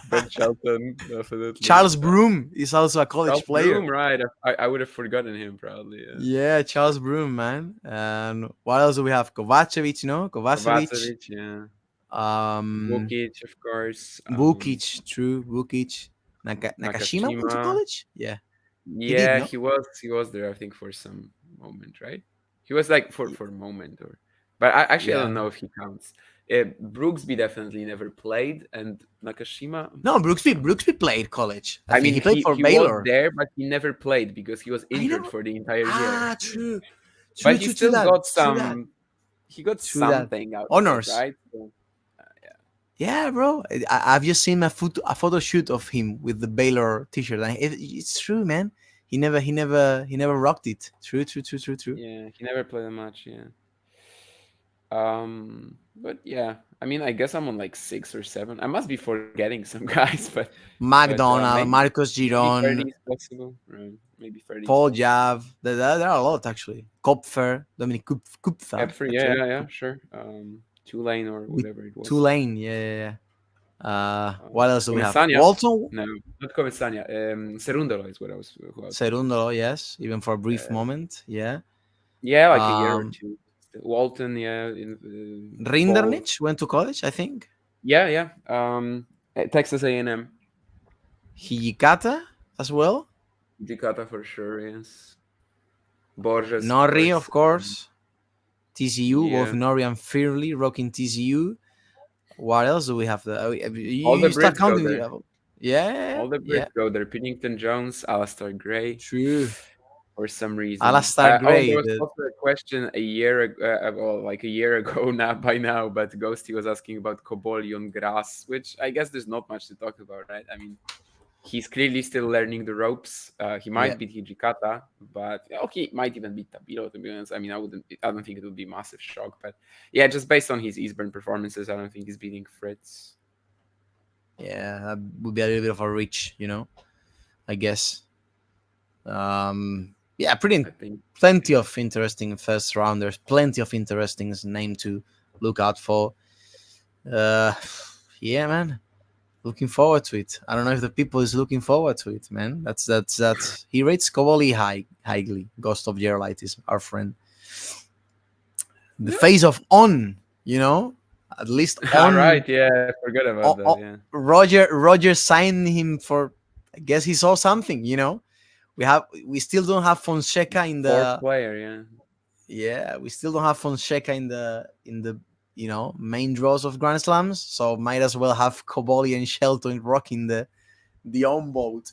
Ben Shelton, definitely. Charles Broom is also a Charles college player. Broom, right? I would have forgotten him probably. Yeah. Yeah, Charles Broom, man. And what else do we have? Kovacevic, no? Kovacevic. Kovacevic, yeah. Um, Bukic, of course. Bukic, true. Bukic. Nakashima went to Nakashima. college? Yeah, he did, Yeah, no? he was there, I think, for some moment, right? He was like for a moment, but I don't Yeah. know if he counts. Brooksby definitely never played, and Nakashima. No, Brooksby played college. I I think mean, he played for he was Baylor. there, but he never played because he was I injured never. for the entire year. Ah, true. But True, he true, true still that. got True that. some. He got True that. something out of it, Honors. right? So, Yeah, bro. I've just seen a photo shoot of him with the Baylor T-shirt. And it's true, man. He never rocked it. True, true, true, true, true. yeah, he never played a match. Yeah. But yeah, I mean, I guess I'm on like 6 or 7. I must be forgetting some guys, but McDonald, Marcos maybe 30 Giron, is possible. Right? Maybe 30 is Paul possible. Jav. There are a lot actually. Kopfer, Dominic Kupfer, Kepfer, let's say. yeah, sure. Tulane or With whatever it was. Tulane, yeah, yeah. What else do we have? Começania? Walton, No, not Começania. Serundolo is who I was thinking. Cerundolo, yes, even for a brief Uh, moment, yeah. yeah, like a year or Um, two. Walton, yeah, Paul. Rinderknech went to college, I think. Yeah, yeah. At Texas A&M, Hijikata as well. Jicata for sure. Yes, Borges, of Norrie, of course. course. TCU, both Yeah, Norrie and Fairley rocking TCU. What else do we have there? all the You start Brits go counting. there. Yeah, All the yeah. Brits go there. Pennington Jones, Alistair Gray, True. for some reason. Alastar There Gray. was also a question a year ago, well, like a year ago now by now, but Ghosty was asking about Cobol on grass, which I guess there's not much to talk about, right? I mean, He's clearly still learning the ropes. He Yeah. might beat Hijikata, but he might even beat Tabilo. To be honest, I mean, I don't think it would be a massive shock. But yeah, just based on his Eastbourne performances, I don't think he's beating Fritz. Yeah, that would be a little bit of a reach, I guess. Yeah, I think. plenty of interesting first rounders, plenty of interesting name to look out for. Uh, yeah, man. Looking forward to it. I don't know if the people is looking forward to it, man. That's he rates Kovali highly. Ghost of Geralite is our friend. The Yeah. face of On, at least All On. right. Yeah, I forgot about that. Yeah. Roger signed him for. I guess he saw something. We still don't have Fonseca in Fourth the. player. Yeah. Yeah, we still don't have Fonseca in the main draws of Grand Slams, so might as well have Koboli and Shelton rocking the on boat,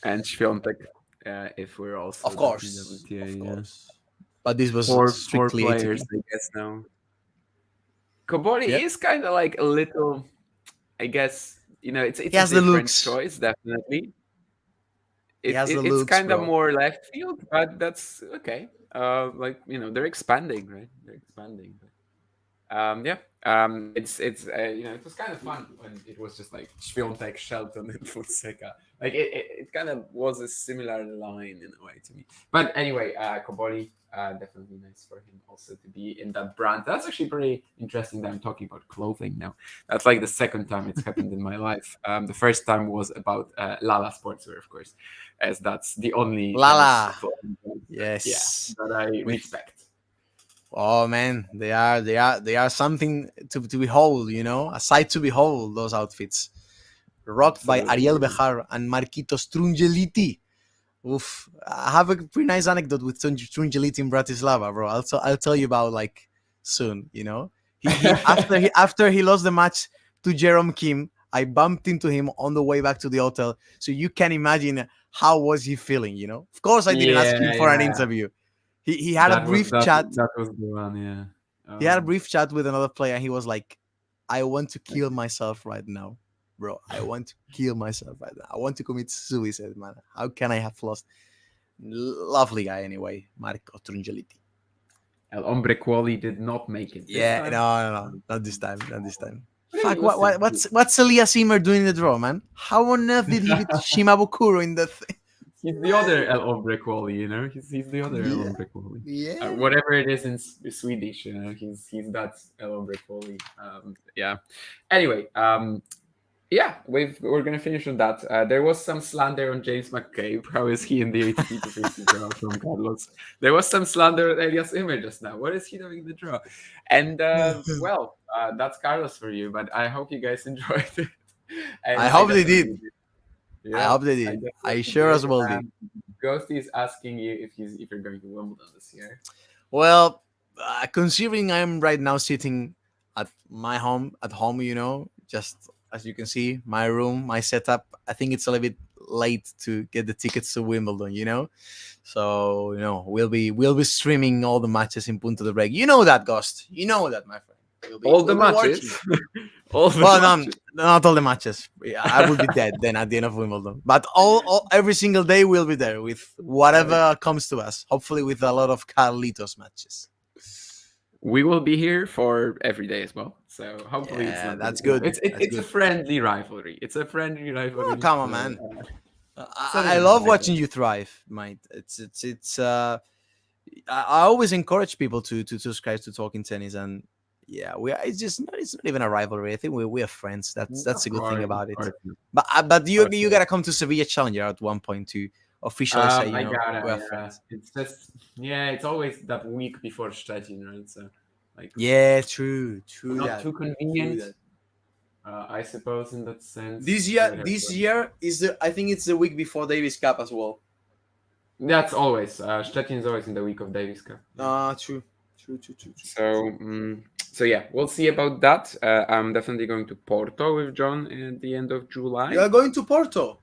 And Świątek, if we're also Of the course, PWTA. of Yeah. course. But this was Four strictly players, ATP. I guess now. Kobori Yeah, is kind of like a little. I guess it's he a has the different looks. choice, definitely. He has the It's looks, kind of bro. more left field, but that's okay. Like they're expanding, right? They're expanding. Yeah. It was kind of fun when it was just like Świątek, Shelton, and Fonseca. Like it kind of was a similar line in a way to me. But anyway, Koboli, definitely nice for him also to be in that brand. That's actually pretty interesting that I'm talking about clothing now. That's like the second time it's happened in my life. The first time was about Lala Sportswear, of course, as that's the only tennis Lala. clothing brand, yeah, Yes. that I With respect. Oh man, they are something to behold, a sight to behold, those outfits. Rocked by Ariel Absolutely. Bejar and Marquitos Trungeliti. Oof. I have a pretty nice anecdote with Trungeliti in Bratislava, bro. I'll tell you about like soon, He after he lost the match to Jerome Kim, I bumped into him on the way back to the hotel. So you can imagine how was he feeling, Of course I didn't ask him Yeah, for an yeah. interview. He had a brief chat. That was the one, yeah. He had a brief chat with another player and he was like, I want to kill myself right now. Bro, I want to kill myself right now. I want to commit suicide, man. How can I have lost? Lovely guy, anyway, Marco Trungeliti. El Hombre Quali did not make it this Yeah, time. no, not this time, not this time. Maybe Fuck, we'll see. what's Elias Emer doing in the draw, man? How on earth did he beat Shimabukuro in the thing? He's the other El Hombre Quali, He's the other El Yeah, Hombre Quali. yeah. Whatever it is in Swedish, he's that El Hombre Quali. Yeah. Anyway, yeah, we're gonna finish on that. There was some slander on James McCabe. How is he in the ATP 250 draw from Carlos? There was some slander on Elias Immer just now. What is he doing in the draw? And well, that's Carlos for you. But I hope you guys enjoyed it. And I hope they definitely did. I Yeah, hope they did. I definitely sure did. as well did. Ghosty is asking you if you're going to Wimbledon this year. Well, considering I'm right now sitting at my home, just as you can see, my room, my setup, I think it's a little bit late to get the tickets to Wimbledon, So, we'll be streaming all the matches in Punto de Break. You know that, Ghost. You know that, my friend. All the matches. All the matches. Not all the matches. I will be dead then at the end of Wimbledon. But every single day we'll be there with whatever comes to us. Hopefully with a lot of Carlitos matches. We will be here for every day as well. So hopefully it's not. That's good. It's a friendly rivalry. It's a friendly rivalry. Oh, come on, man. I love watching you thrive, mate. I always encourage people to subscribe to Talking Tennis, and it's not even a rivalry. I think we are friends. That's a good thing about it. But you gotta come to Sevilla Challenger at one point to officially say we're friends. It's just it's always that week before Szczecin, right? So true. Not too convenient. I suppose in that sense. This year is I think it's the week before Davis Cup as well. That's always Szczecin is always in the week of Davis Cup. True. So yeah, we'll see about that. I'm definitely going to Porto with John at the end of July. You are going to Porto?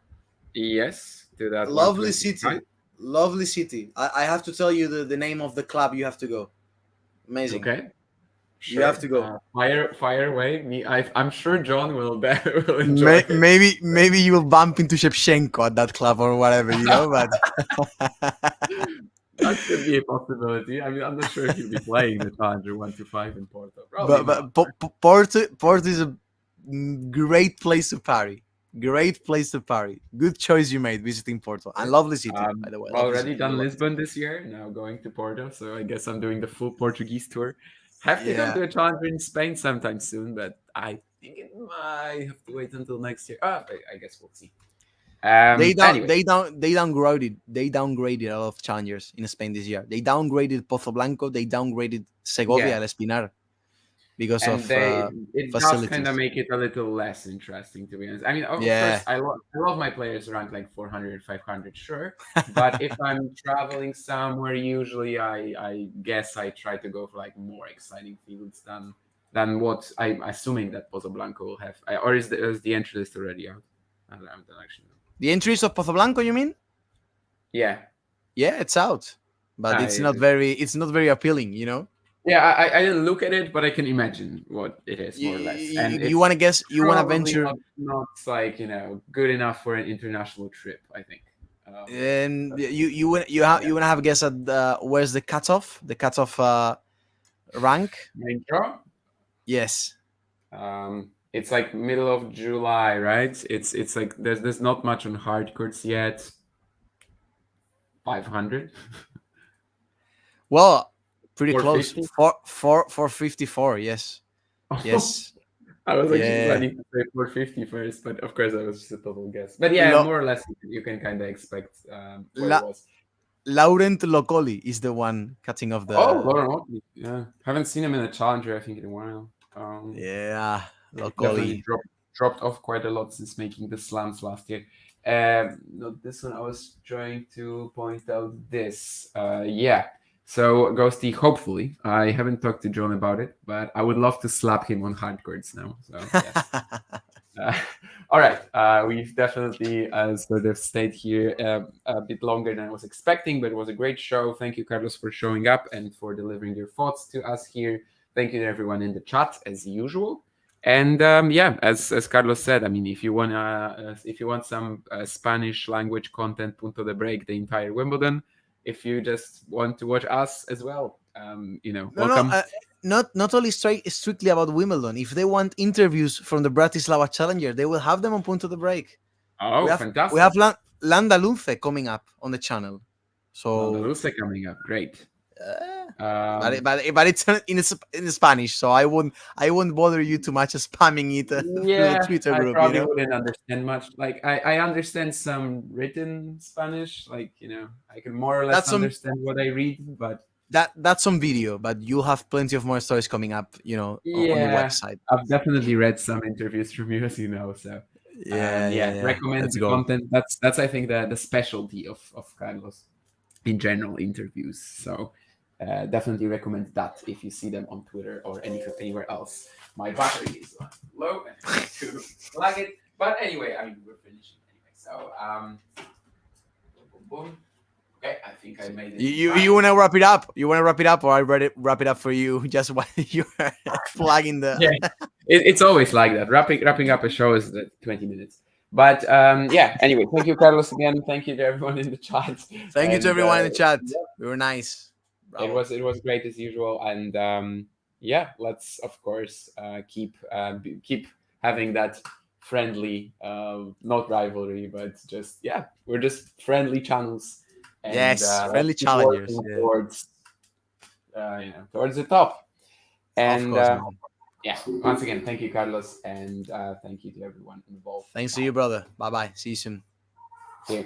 Yes, to that lovely city. Lovely city. I have to tell you the name of the club you have to go. Amazing. Okay. You have Sure. to go. Fire away. I'm sure John will will enjoy it. Maybe you will bump into Shevchenko at that club or whatever, But That could be a possibility. I mean, I'm not sure if he'll be playing the Challenger 125 in Porto. Probably not. Porto is a great place to party. Great place to party. Good choice you made visiting Porto. And lovely city, by the way. I've Lovely already city. You done love it. Lisbon this year. Now going to Porto, so I guess I'm doing the full Portuguese tour. Have to go Yeah. to a Challenger in Spain sometime soon, but I think it might have to wait until next year. I guess we'll see. Anyway, They downgraded a lot of challengers in Spain this year. They downgraded Pozo Blanco. They downgraded Segovia yeah. El Espinar because And of it does kind of facilities. make it a little less interesting, to be honest. I mean, of Yeah. course, I love my players around like 400, 500, sure. But if I'm traveling somewhere, usually I guess I try to go for like more exciting fields than what I'm assuming that Pozo Blanco will have. Or is the entry list already out? I don't actually know. The entries of Pozo Blanco, you mean? Yeah. Yeah, it's out, but it's not very appealing. Yeah, I didn't look at it, but I can imagine what it is more or less. And You it's want to guess? You want to probably venture? not like good enough for an international trip. I think. And But, you yeah. want to have a guess at where's the cutoff? The cutoff rank? Main draw. Yes. It's like middle of July, right? It's like there's not much on hard courts yet. 500. Well, pretty close. 450? 454. Yes. Yes. I was actually Yeah. planning to say 450 first, but of course that was just a total guess. But yeah, Lo- more or less you can kind of expect where La- it was. Laurent Locoli is the one cutting off the. Oh, Lauren Oakley. Yeah, haven't seen him in a challenger I think in a while. Yeah, Definitely Locoli. dropped off quite a lot since making the slams last year. Not this one. I was trying to point out this. Yeah. So Ghosty, hopefully, I haven't talked to John about it, but I would love to slap him on hard courts now. So yes. All right. We've definitely sort of stayed here a bit longer than I was expecting, but it was a great show. Thank you, Carlos, for showing up and for delivering your thoughts to us here. Thank you to everyone in the chat as usual. And yeah, as Carlos said, I mean, if you want some Spanish language content, Punto de Break, the entire Wimbledon. If you just want to watch us as well, welcome. Not only strictly about Wimbledon. If they want interviews from the Bratislava Challenger, they will have them on Punto de Break. Oh, fantastic! We have Landa Lunce coming up on the channel. So Landa Lunce coming up, great. But it's in Spanish, so I won't bother you too much spamming it through the Twitter group. I probably wouldn't understand much. Like I understand some written Spanish, like I can more or less understand what I read, but that's on video. But you'll have plenty of more stories coming up, on the website. I've definitely read some interviews from you, as you know. So recommend the content. That's I think the specialty of Carlos in general interviews. So. Definitely recommend that if you see them on Twitter or anywhere else. My battery is low and I need to plug it. But anyway, I mean, we're finishing anyway. So, boom. Okay, I think I made it. You want to wrap it up? You want to wrap it up, or I wrap it up for you? Just while you're plugging the. Yeah, it's always like that. Wrapping up a show is 20 minutes. But yeah. Anyway, thank you, Carlos, again. Thank you to everyone in the chat. Thank you to everyone in the chat. Yeah. We were nice. Bravo. It was great as usual, and yeah, let's of course keep having that friendly, not rivalry, but just we're just friendly channels. And, friendly challengers towards towards the top. And of course, yeah, once again, thank you, Carlos, and thank you to everyone involved. Thanks to you, brother. Bye bye. See you soon. See you.